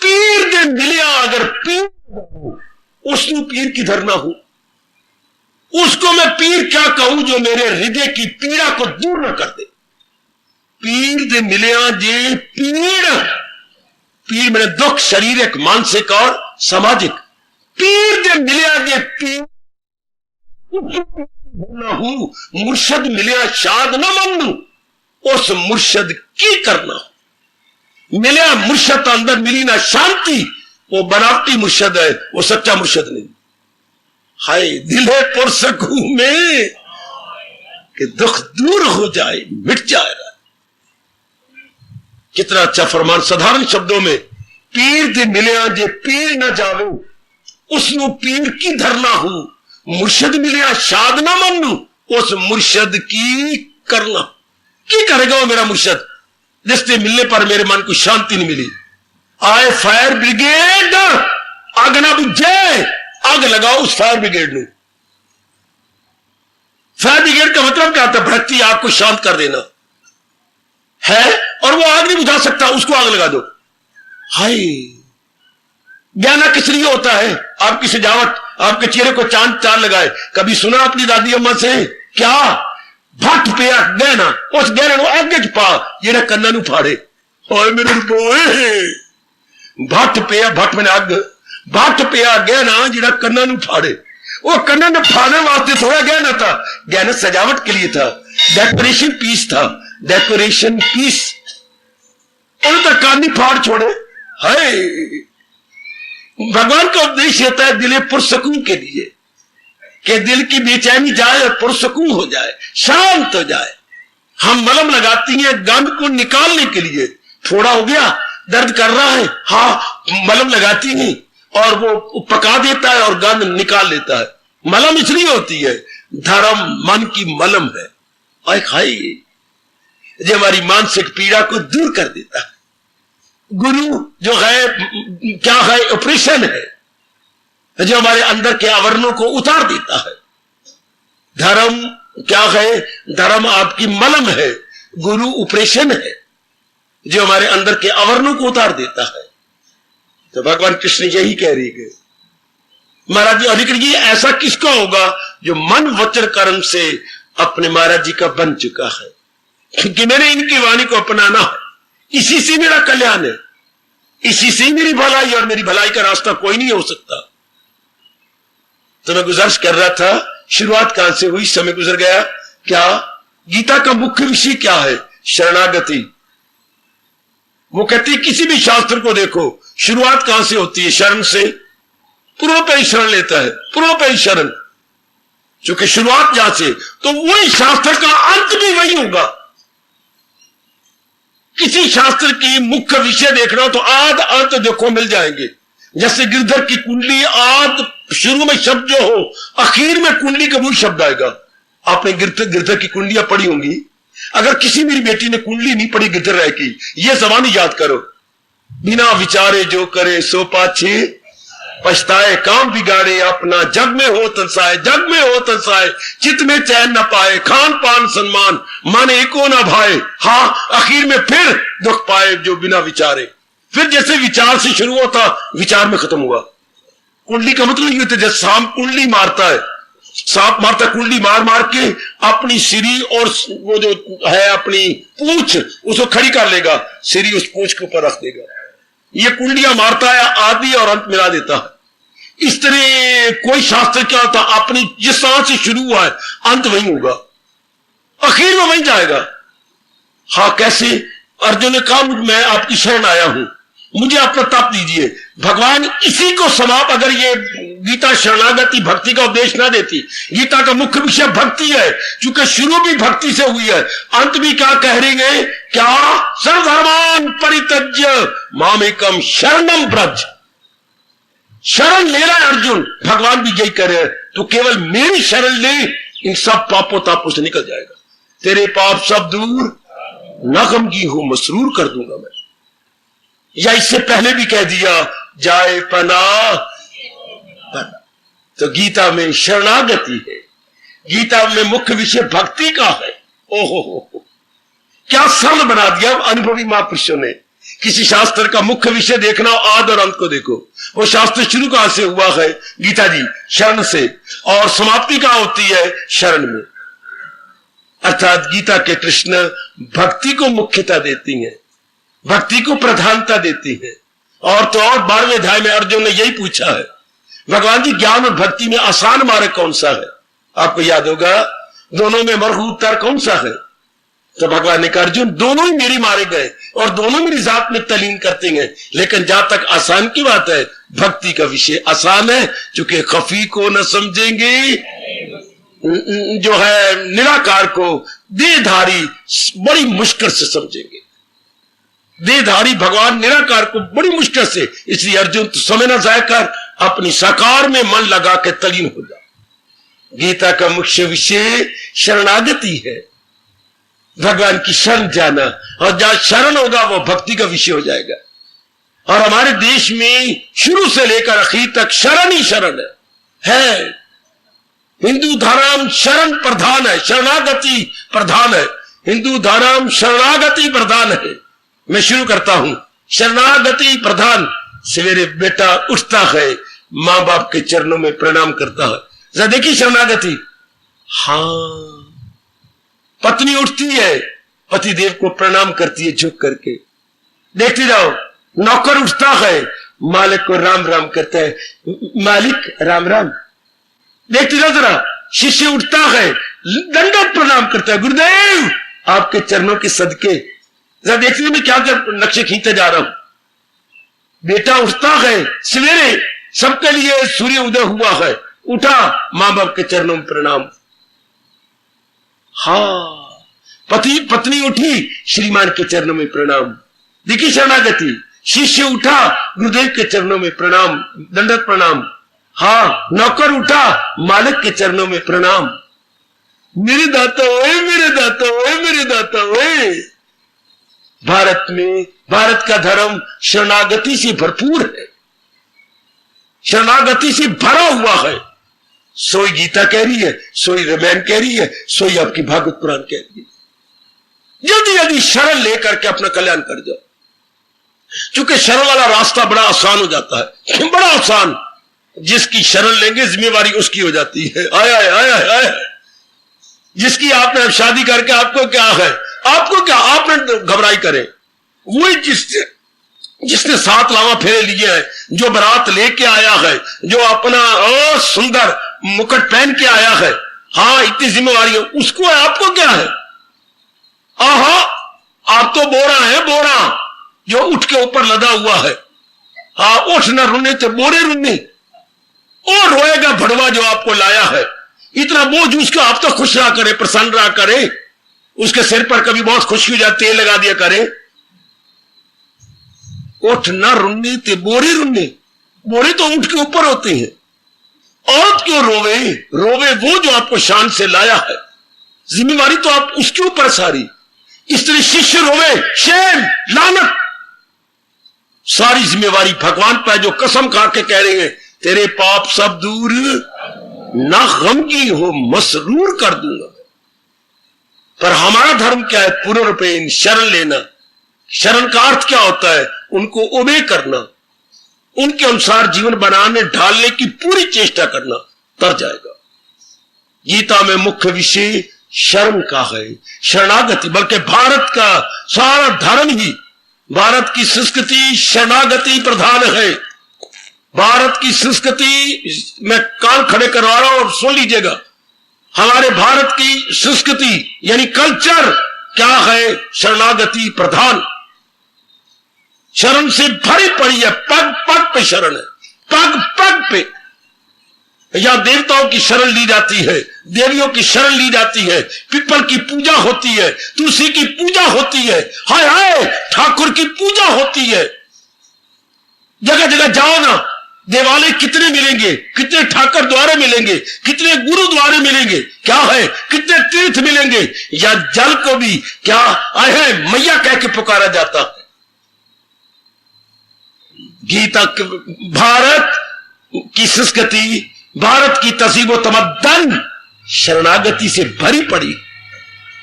पीर दे मिलिया अगर पीर उसनु पीर की धरना हो, उसको मैं पीर क्या कहूं जो मेरे हृदय की पीड़ा को दूर न कर दे। पीर दे मिलिया जे पीड़, पीड़ मेरे दुख शारीरिक, मानसिक और सामाजिक। पीर दे मिलिया जे पीड़ हूं, मुर्शद मिलिया शाद न मनू, उस मुर्शद की करना। मिलिया मुर्शद अंदर मिली ना शांति, वो बनावटी मुर्शद है, वो सच्चा मुर्शद नहीं। हाय दिले पुरसकू में कि दुख दूर हो जाए, मिट जाएगा। कितना अच्छा फरमान, साधारण शब्दों में, पीर दे मिलिया जे पीर न जावे, उसनु पीर की धरना हूं, मुर्शद मिलिया शाद ना मनू, उस मुर्शद की करना। की करेगा वो मेरा मुर्शद जिससे मिलने पर मेरे मन को शांति नहीं मिली। आए फायर ब्रिगेड, आग ना बुझे, आग लगाओ उस फायर ब्रिगेड में। फायर ब्रिगेड का मतलब क्या होता है? भड़कती आग को शांत कर देना है, और वो आग नहीं बुझा सकता, उसको आग लगा दो। हाय, ज्ञाना किस लिए होता है? आपकी सजावट, आपके चेहरे को चांद चांद लगाए। कभी सुना अपनी दादी अम्मा से? क्या भट पिया गहना, उस गहने आगे च पा जेड़ा कन्ना नू फाड़े। हाय मेरे बोए, भट पिया, भट मैंने अग, भट पिया गहना जेड़ा कन्ना नू फाड़े। वो कन्ना ने फाड़ने वास्ते थोड़ा गहना था, गहना सजावट के लिए था, डेकोरेशन पीस था, डेकोरेशन पीस। उन्हें तो कान नहीं फाड़ छोड़े। हाय, भगवान का उपदेश होता है दिले पुरसकून के लिए, कि दिल की बेचैनी जाए और पुरसकून हो जाए, शांत हो जाए। हम मलम लगाती हैं गंध को निकालने के लिए। थोड़ा हो गया, दर्द कर रहा है, हाँ मलम लगाती नहीं, और वो पका देता है और गंध निकाल लेता है। मलम इसलिए होती है, धर्म मन की मलम है। और खाई जो हमारी मानसिक पीड़ा को दूर कर देता है। गुरु जो है क्या है? ऑपरेशन है जो हमारे अंदर के आवरणों को उतार देता है। धर्म क्या है? धर्म आपकी मलम है, गुरु ऑपरेशन है जो हमारे अंदर के आवरणों को उतार देता है। तो भगवान कृष्ण यही कह रही है महाराज जी, अधिक ये ऐसा किसका होगा जो मन वचन कर्म से अपने महाराज जी का बन चुका है, क्योंकि मैंने इनकी वाणी को अपनाना है, इसी से मेरा कल्याण है, इसी से मेरी भलाई, और मेरी भलाई का रास्ता कोई नहीं हो सकता। तो मैं गुजारिश कर रहा था, शुरुआत कहां से हुई, समय गुजर गया। क्या गीता का मुख्य विषय क्या है? शरणागति। वो कहती है किसी भी शास्त्र को देखो, शुरुआत कहां से होती है? शरण से। पूर्व पे ही शरण लेता है, पूर्व पे ही शरण, क्योंकि शुरुआत जहां से, तो वही शास्त्र का अंत भी वही होगा। किसी शास्त्र की मुख्य विषय देखना हो तो आद अंत देखो मिल जाएंगे। जैसे गिरधर की कुंडली, आद शुरू में शब्द जो हो, आखिर में कुंडली का वही शब्द आएगा। आपने गिरधर की कुंडलियां पढ़ी होंगी। अगर किसी मेरी बेटी ने कुंडली नहीं पढ़ी गिरधर राय की, यह जबानी याद करो, बिना विचारे जो करे सो पाछे पछताए, काम बिगाड़े अपना, जग में हो तनसाए, जग में हो तनसाए, चित्त में चैन न पाए, खान पान सन्मान मन एको न भाए, हाँ आखिर में फिर दुख पाए जो बिना विचारे। फिर जैसे विचार से शुरू होता, विचार में खत्म हुआ। कुंडली का मतलब ये होता है, जैसे शाम कुंडली मारता है, सांप मारता, कुंडली मार मार के अपनी सिरी और वो जो है अपनी पूंछ उसको खड़ी कर लेगा, सिरी उस पूंछ के ऊपर रख देगा। ये कुंडलियां मारता है, आदि और अंत मिला देता है। इस तरह कोई शास्त्र क्या होता, अपनी जिस तरह से शुरू हुआ है अंत वहीं होगा, आखिर में वहीं जाएगा। हाँ, कैसे? अर्जुन ने कहा मैं आपकी शरण आया हूं, मुझे अपना तप दीजिए। भगवान इसी को समाप्त, अगर ये गीता शरणागति भक्ति का उपदेश ना देती, गीता का मुख्य विषय भक्ति है, क्योंकि शुरू भी भक्ति से हुई है, अंत भी क्या कह रही है? क्या? सर्वधर्मान परित्यज्य मामेकम शरणम व्रज। शरण ले रहा है अर्जुन, भगवान भी यही कह रहे हैं, तो केवल मेरी शरण ले, इन सब पापों तापों से निकल जाएगा, तेरे पाप सब दूर, न गमगी हो मसरूर कर दूंगा मैं। या इससे पहले भी कह दिया, जाए पनाह पनाह। तो गीता में शरणागति है, गीता में मुख्य विषय भक्ति का है। ओहो, क्या सरल बना दिया अनुभवी महापुरुषों ने। किसी शास्त्र का मुख्य विषय देखना, आदि और अंत को देखो। वो शास्त्र शुरू कहां से हुआ है? गीता जी, शरण से, और समाप्ति कहां होती है? शरण में। अर्थात गीता के कृष्ण भक्ति को मुख्यता देती हैं, भक्ति को प्रधानता देती है। और तो और 12वें अध्याय में अर्जुन ने यही पूछा है, भगवान जी ज्ञान और भक्ति में आसान मार्ग कौन सा है? आपको याद होगा, दोनों में मरहू उत्तर कौन सा है? तो भगवान ने कहा, अर्जुन दोनों ही मेरी मारे गए और दोनों मेरी जात में तलीन करते हैं, लेकिन जहां तक आसान की बात है, भक्ति का विषय आसान है, क्योंकि खफी को न समझेंगे, जो है निराकार को देहधारी बड़ी मुश्किल से समझेंगे। देहधारी भगवान निराकार को बड़ी मुश्किल से, इसलिए अर्जुन तो समय न जाया कर, अपनी साकार में मन लगा के तलीन हो जा। गीता का मुख्य विषय शरणागति है, भगवान की शरण जाना, और जहां शरण होगा वो भक्ति का विषय हो जाएगा। और हमारे देश में शुरू से लेकर आखिर तक शरण ही शरण है। हिंदू धर्म शरण प्रधान है, शरणागति प्रधान है। हिंदू धर्म शरणागति प्रधान है। मैं शुरू करता हूं, शरणागति प्रधान। सवेरे बेटा उठता है, मां बाप के चरणों में प्रणाम करता है। जरा देखिए शरणागति। हाँ, पत्नी उठती है, पतिदेव को प्रणाम करती है झुक करके। देखते जाओ, नौकर उठता है, मालिक को राम राम करता है, मालिक राम राम। देखते जाओ जरा, शिष्य उठता है, दंडवत प्रणाम करता है, गुरुदेव आपके चरणों के सदके। जरा देखते मैं क्या नक्शे खींचते जा रहा हूं। बेटा उठता है सवेरे, सबके लिए सूर्य उदय हुआ है, उठा, मां बाप के चरणों में प्रणाम। हाँ, पत्नी उठी, श्रीमान के चरणों में प्रणाम। देखिए शरणागति। शिष्य उठा, गुरुदेव के चरणों में प्रणाम, दंडवत प्रणाम। हाँ, नौकर उठा, मालिक के चरणों में प्रणाम। मेरे दाता ओए, मेरे दाता ओए, मेरे दाता ओए। भारत में, भारत का धर्म शरणागति से भरपूर है, शरणागति से भरा हुआ है। सोई गीता कह रही है, सोई रामायण कह रही है, सोई आपकी भागवत पुराण कह रही है। जल्दी जल्दी शरण लेकर के अपना कल्याण कर जाओ, क्योंकि शरण वाला रास्ता बड़ा आसान हो जाता है, बड़ा आसान। जिसकी शरण लेंगे जिम्मेवारी उसकी हो जाती है। आया आया आया, जिसकी आपने शादी करके आपको क्या है, आपको क्या, आपने घबराई करे। वही जिसने 7 लावा फेरे लिए हैं, जो बारात लेके आया है, जो अपना सुंदर मुकुट पहन के आया है, हाँ इतनी जिम्मेवारी है, उसको है, आपको क्या है? आहा, आप तो बोरा है, बोरा जो उठ के ऊपर लदा हुआ है। हाँ, उठ न रुने तो बोरे रुने, और रोएगा भड़वा जो आपको लाया है। इतना बोझ उसका, आप तो खुश रहा करे, प्रसन्न रहा करे, उसके सिर पर कभी बहुत खुशी हो जाए, तेल लगा दिया करे। उठ न रुन्नी ते बोरे रुन्नी, बोरे तो ऊंट के ऊपर होते हैं। औरत क्यों रोवे? रोवे वो जो आपको शान से लाया है, जिम्मेवारी तो आप उसके ऊपर सारी। इसलिए शिष्य रोवे, शेम लानत, सारी जिम्मेवारी भगवान पर, जो कसम खा के कह रहे हैं तेरे पाप सब दूर, ना गमगी हो मसरूर कर दूंगा। पर हमारा धर्म क्या है? पूर्ण रूपेण शरण लेना। शरण का अर्थ क्या होता है? उनको ओबे करना, उनके अनुसार जीवन बनाने ढालने की पूरी चेष्टा करना, तर जाएगा। गीता में मुख्य विषय शरण का है, शरणागति। बल्कि भारत का सारा धर्म ही, भारत की संस्कृति शरणागति प्रधान है। भारत की संस्कृति, मैं कान खड़े करवा रहा हूं और सुन लीजिएगा, हमारे भारत की संस्कृति यानी कल्चर क्या है? शरणागति प्रधान। शरण से भरी पड़ी है, पग पग पे शरण है, पग पग पे। या देवताओं की शरण ली जाती है, देवियों की शरण ली जाती है, पीपल की पूजा होती है, तुलसी की पूजा होती है, हाय हाय ठाकुर की पूजा होती है। जगह जगह जाओ ना, देवालय कितने मिलेंगे, कितने ठाकर द्वारे मिलेंगे, कितने गुरुद्वारे मिलेंगे, क्या है, कितने तीर्थ मिलेंगे। या जल को भी क्या आए मैया कह के पुकारा जाता है। गीता, भारत की संस्कृति, भारत की तहजीब व तमद्दन शरणागति से भरी पड़ी।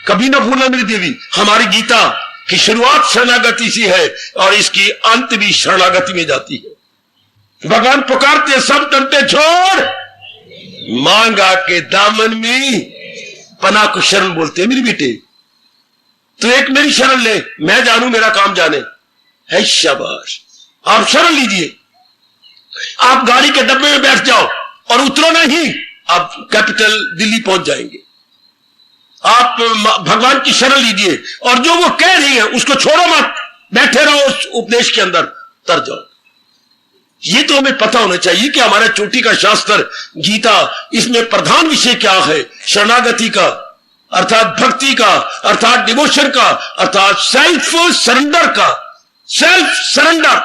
कभी ना भूलना मेरी देवी, हमारी गीता की शुरुआत शरणागति से है और इसकी अंत भी शरणागति में जाती है। भगवान पुकारते सब टंटे छोड़, मांगा के दामन में पना को शरण बोलते हैं। मेरी बेटे तो एक मेरी शरण ले, मैं जानू मेरा काम जाने है। शाबाश, आप शरण लीजिए। आप गाड़ी के डब्बे में बैठ जाओ और उतरो नहीं, आप कैपिटल दिल्ली पहुंच जाएंगे। आप भगवान की शरण लीजिए और जो वो कह रही है उसको छोड़ो मत, बैठे रहो उस उपदेश के अंदर, तर जाओ। ये तो हमें पता होना चाहिए कि हमारा चोटी का शास्त्र गीता, इसमें प्रधान विषय क्या है? शरणागति का, अर्थात भक्ति का, अर्थात डिवोशन का, अर्थात सेल्फ सरेंडर का। सेल्फ सरेंडर,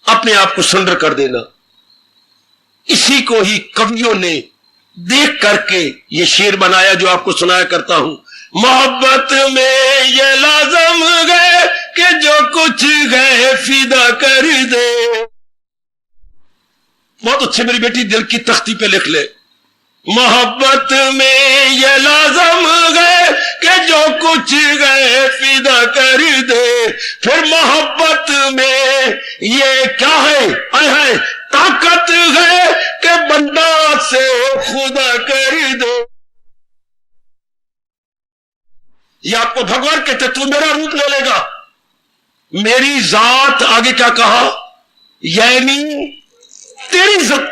अपने आप को सरेंडर कर देना। इसी को ही कवियों ने देख करके ये शेर बनाया जो आपको सुनाया करता हूं। मोहब्बत में ये लाजम गए कि जो कुछ गए फिदा कर दे। बहुत अच्छे मेरी बेटी, दिल की तख्ती पे लिख ले। मोहब्बत में ये लाजम गए कि जो कुछ गए फिदा कर दे। फिर मोहब्बत में ये क्या है ताकत है कि बंदा से खुदा कर दे। ये आपको भगवान कहते, तू मेरा रूप ले लेगा, मेरी जात, आगे क्या कहा, यानी तेरी जात,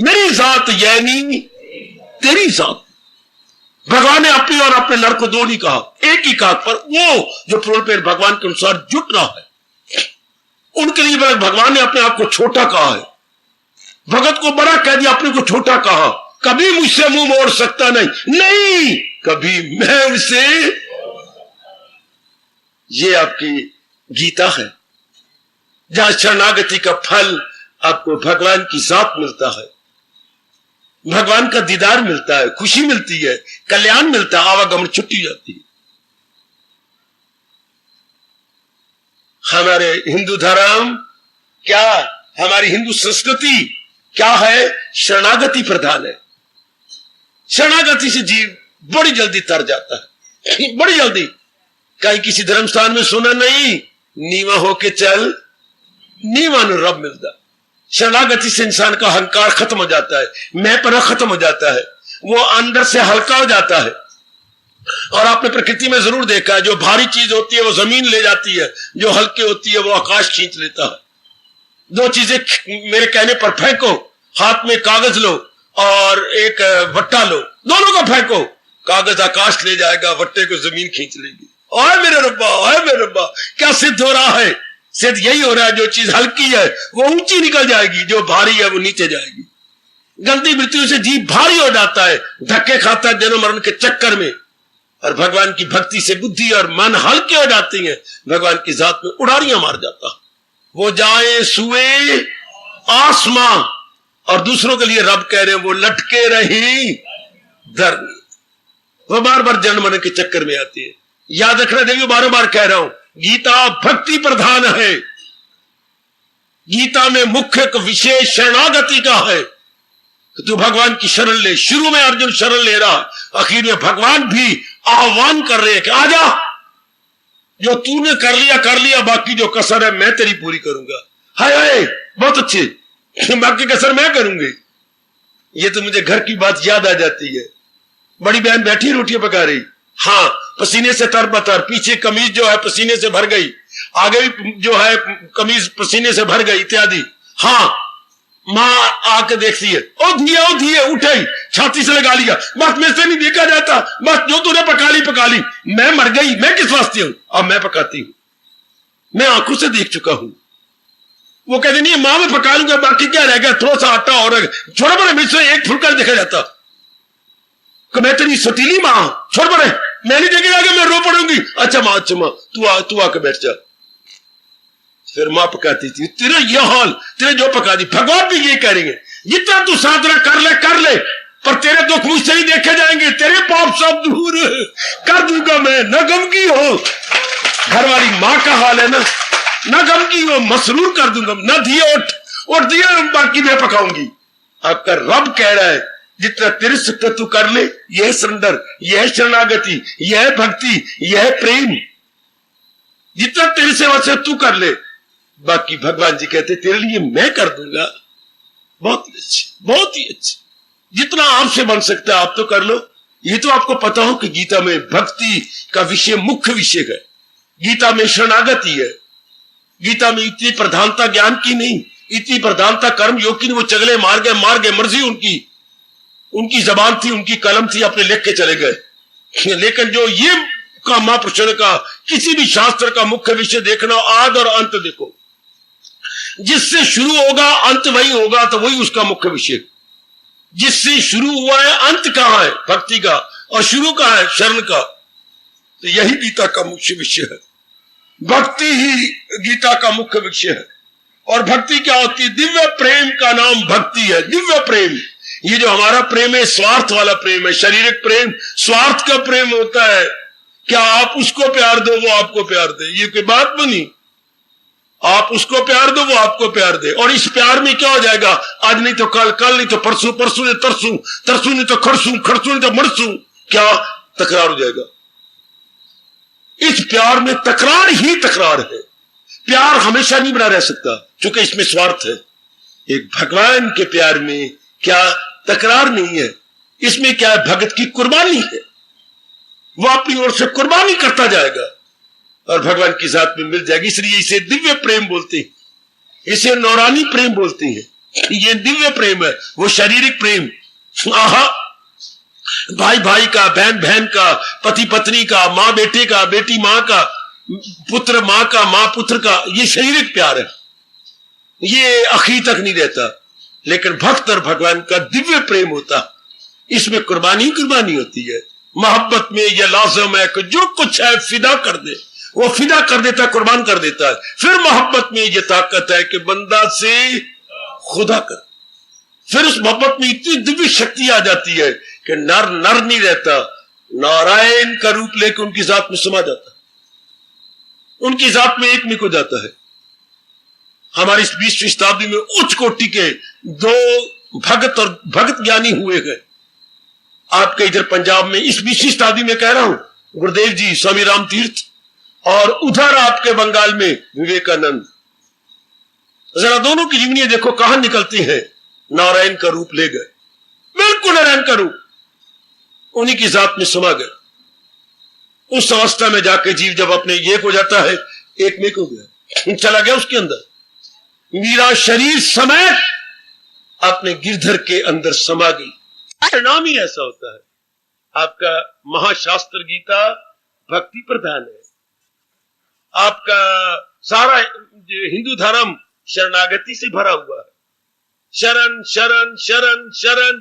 मेरी जात यानी तेरी जात। भगवान ने अपनी और अपने नर को दो नहीं कहा, एक ही कहा। पर वो जो प्रोलपेर भगवान के अनुसार जुट रहा है, उनके लिए भगवान ने अपने आप को छोटा कहा है। भगत को बड़ा कह दिया, अपने को छोटा कहा। कभी मुझसे मुंह मोड़ सकता नहीं, कभी मैं उसे। ये आपकी गीता है, जहां शरणागति का फल आपको भगवान की जात मिलता है, भगवान का दीदार मिलता है, खुशी मिलती है, कल्याण मिलता है, आवागमन छुट्टी जाती है। हमारे हिंदू धर्म क्या, हमारी हिंदू संस्कृति क्या है? शरणागति प्रधान है। शरणागति से जीव बड़ी जल्दी तर जाता है, बड़ी जल्दी। कहीं किसी धर्म स्थान में सुना नहीं, नीवा होके चल नीवा नु रब मिलता। शरणागति से इंसान का अहंकार खत्म हो जाता है, मैंपना खत्म हो जाता है, वो अंदर से हल्का हो जाता है। और आपने प्रकृति में जरूर देखा है, जो भारी चीज होती है वो जमीन ले जाती है, जो हल्की होती है वो आकाश खींच लेता है। दो चीजें मेरे कहने पर फेंको, हाथ में कागज लो और एक वट्टा लो, दोनों को फेंको, कागज आकाश ले जाएगा, वट्टे को जमीन खींच लेगी। ओए मेरे रब्बा, क्या सिद्ध हो रहा है? सिद्ध यही हो रहा है, जो चीज हल्की है वो ऊंची निकल जाएगी, जो भारी है वो नीचे जाएगी। गलती मृत्यु से जीव भारी हो जाता है, धक्के खाता है जन्म मरण के चक्कर में, और भगवान की भक्ति से बुद्धि और मन हल्के हो जाती हैं, भगवान की जात में उड़ारियां मार जाता। वो जाए सुए आसमां, और दूसरों के लिए रब कह रहे हैं वो लटके रही धरनी। वो बार बार जन्म मरण के चक्कर में आती है। याद रखना देवी, बार बार कह रहा हूं, गीता भक्ति प्रधान है। गीता में मुख्य विषय शरणागति का है कि तू भगवान की शरण ले। शुरू में अर्जुन शरण ले रहा, आखिर में भगवान भी आह्वान कर रहे हैं कि आजा, जो तूने कर लिया, बाकी जो कसर है मैं तेरी पूरी करूंगा। हाय हाय, बहुत अच्छे, बाकी कसर मैं करूंगी। ये तो मुझे घर की बात याद आ जाती है। बड़ी बहन बैठी रोटियां पका रही, हाँ पसीने से तरबतर, पीछे कमीज जो है पसीने से भर गई, आगे भी जो है कमीज पसीने से भर गई इत्यादि। हाँ माँ आके देखती है, ओ धिया उठाई, छाती से लगा लिया, बस मेरे से नहीं देखा जाता, बस जो तूने पका ली, मैं मर गई, मैं किस वास्ते हूं, अब मैं पकाती हूं, मैं आंखों से देख चुका हूं। वो कहते नहीं मां मैं पका लूंगा, बाकी क्या रह गया, थोड़ा सा आटा और छोड़ बड़े, मेरे से एक फुलका देखा जाता, मैं तेरी सतीली मां, छोड़ बड़े, मैं नहीं देखे जाके मैं रो पड़ूंगी। अच्छा मां तू आके बैठ जा। फिर मां पकाती थी, तेरा यह हाल, तेरे जो पका दी। भगवान भी ये कह रही है, जितना तू साधना कर ले, पर तेरे दुख मुझसे ही देखे जाएंगे, तेरे पाप सब दूर कर दूंगा मैं, न गम की हो। घर वाली मां का हाल है ना, न गम की हो, मसरूर कर दूंगा, न दिए उठ दिया, बाकी मैं पकाऊंगी। आपका रब कह रहा है, जितना तेरे से तू कर ले, यह सरेंडर, यह शरणागति, यह भक्ति, यह प्रेम, जितना तेरे सेवा से तू कर ले, बाकी भगवान जी कहते तेरे लिए मैं कर दूंगा। बहुत ही अच्छे, बहुत ही अच्छे, जितना आपसे बन सकता है आप तो कर लो। ये तो आपको पता हो कि गीता में भक्ति का विषय मुख्य विषय है, गीता में शरणागति है, गीता में इतनी प्रधानता ज्ञान की नहीं, इतनी प्रधानता कर्म योग की नहीं। वो चगले मार गए, मर्जी उनकी जबान थी, उनकी कलम थी, अपने लिख के चले गए। लेकिन जो ये का महापुरुषों का किसी भी शास्त्र का मुख्य विषय देखना, आद और अंत देखो, जिससे शुरू होगा अंत वही होगा, तो वही उसका मुख्य विषय। जिससे शुरू हुआ है अंत कहां है, भक्ति का, और शुरू कहां है, शरण का। तो यही गीता का मुख्य विषय है, भक्ति ही गीता का मुख्य विषय है। और भक्ति क्या होती है? दिव्य प्रेम का नाम भक्ति है। दिव्य प्रेम, ये जो हमारा प्रेम है स्वार्थ वाला प्रेम है, शारीरिक प्रेम स्वार्थ का प्रेम होता है। क्या आप उसको प्यार दो वो आपको प्यार दे, ये कोई बात बनी? आप उसको प्यार दो वो आपको प्यार दे, और इस प्यार में क्या हो जाएगा, आज नहीं तो कल, कल नहीं तो परसों, परसों नहीं तरसू, तरसू नहीं तो खड़सू, खड़सू नहीं तो मरसू, क्या तकरार हो जाएगा। इस प्यार में तकरार ही तकरार है। प्यार हमेशा नहीं बना रह सकता, क्योंकि इसमें स्वार्थ है। एक भगवान के प्यार में क्या तकरार नहीं है, इसमें क्या है, भगत की कुर्बानी है। वो अपनी ओर से कुर्बानी करता जाएगा और भगवान की जात में मिल जाएगी। इसलिए इसे दिव्य प्रेम बोलते हैं, इसे नौरानी प्रेम बोलते हैं। ये दिव्य प्रेम है, वो शारीरिक प्रेम, आहा, भाई भाई का, बहन बहन का, पति पत्नी का, माँ बेटे का, बेटी माँ का, पुत्र माँ का, माँ पुत्र का, ये शारीरिक प्यार है, ये आखिर तक नहीं रहता। लेकिन भक्त और भगवान का दिव्य प्रेम होता, इसमें कुर्बानी कुर्बानी होती है। मोहब्बत में यह लाजम है कि जो कुछ है फिदा कर दे, वो फिदा कर देता है, कुर्बान कर देता है। फिर मोहब्बत में यह ताकत है कि बंदा से खुदा कर, फिर उस मोहब्बत में इतनी दिव्य शक्ति आ जाती है कि नर नर नहीं रहता, नारायण का रूप लेकर उनकी जात में समा जाता है, उनकी जात में एक मिक हो जाता है। हमारी इस 20वीं शताब्दी में उच्च कोटि के दो भगत और भगत ज्ञानी हुए हैं। आपके इधर पंजाब में इस 20वीं शताब्दी में कह रहा हूं, गुरुदेव जी, स्वामी राम तीर्थ, और उधर आपके बंगाल में विवेकानंद। जरा दोनों की जीवनी देखो कहां निकलती है। नारायण का रूप ले गए, बिल्कुल नारायण का रूप, उन्हीं की जात में समा गए। उस अवस्था में जाके जीव जब अपने एक हो जाता है, एक में हो गया, चला गया उसके अंदर। मीरा शरीर समेत अपने गिरधर के अंदर समा गई। परिणाम ही ऐसा होता है। आपका महाशास्त्र गीता भक्ति प्रधान है, आपका सारा हिंदू धर्म शरणागति से भरा हुआ है। शरण शरण शरण शरण,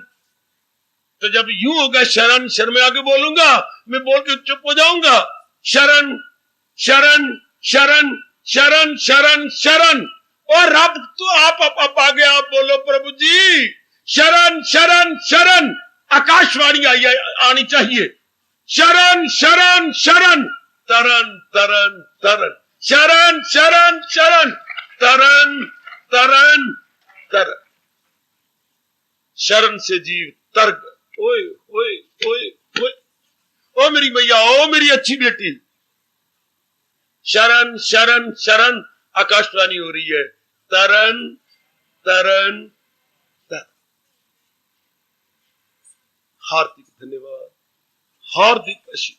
तो जब यूं होगा शरण, शरण में आगे बोलूंगा, मैं बोल के चुप हो जाऊंगा। शरण शरण शरण शरण शरण शरण, और रब तो आप आगे आप बोलो प्रभु जी, शरण शरण शरण, आकाशवाणी आनी चाहिए। शरण शरण शरण, तरन तरन तरन, शरण शरण शरण, तरन तरन तरन। शरण से जीव तर गए। ओए ओए ओए ओए, ओ मेरी मैया, ओ मेरी अच्छी बेटी, शरण शरण शरण, आकाशवाणी हो रही है, तरन तरन तरन। हार्दिक धन्यवाद, हार्दिक आशीर्वाद।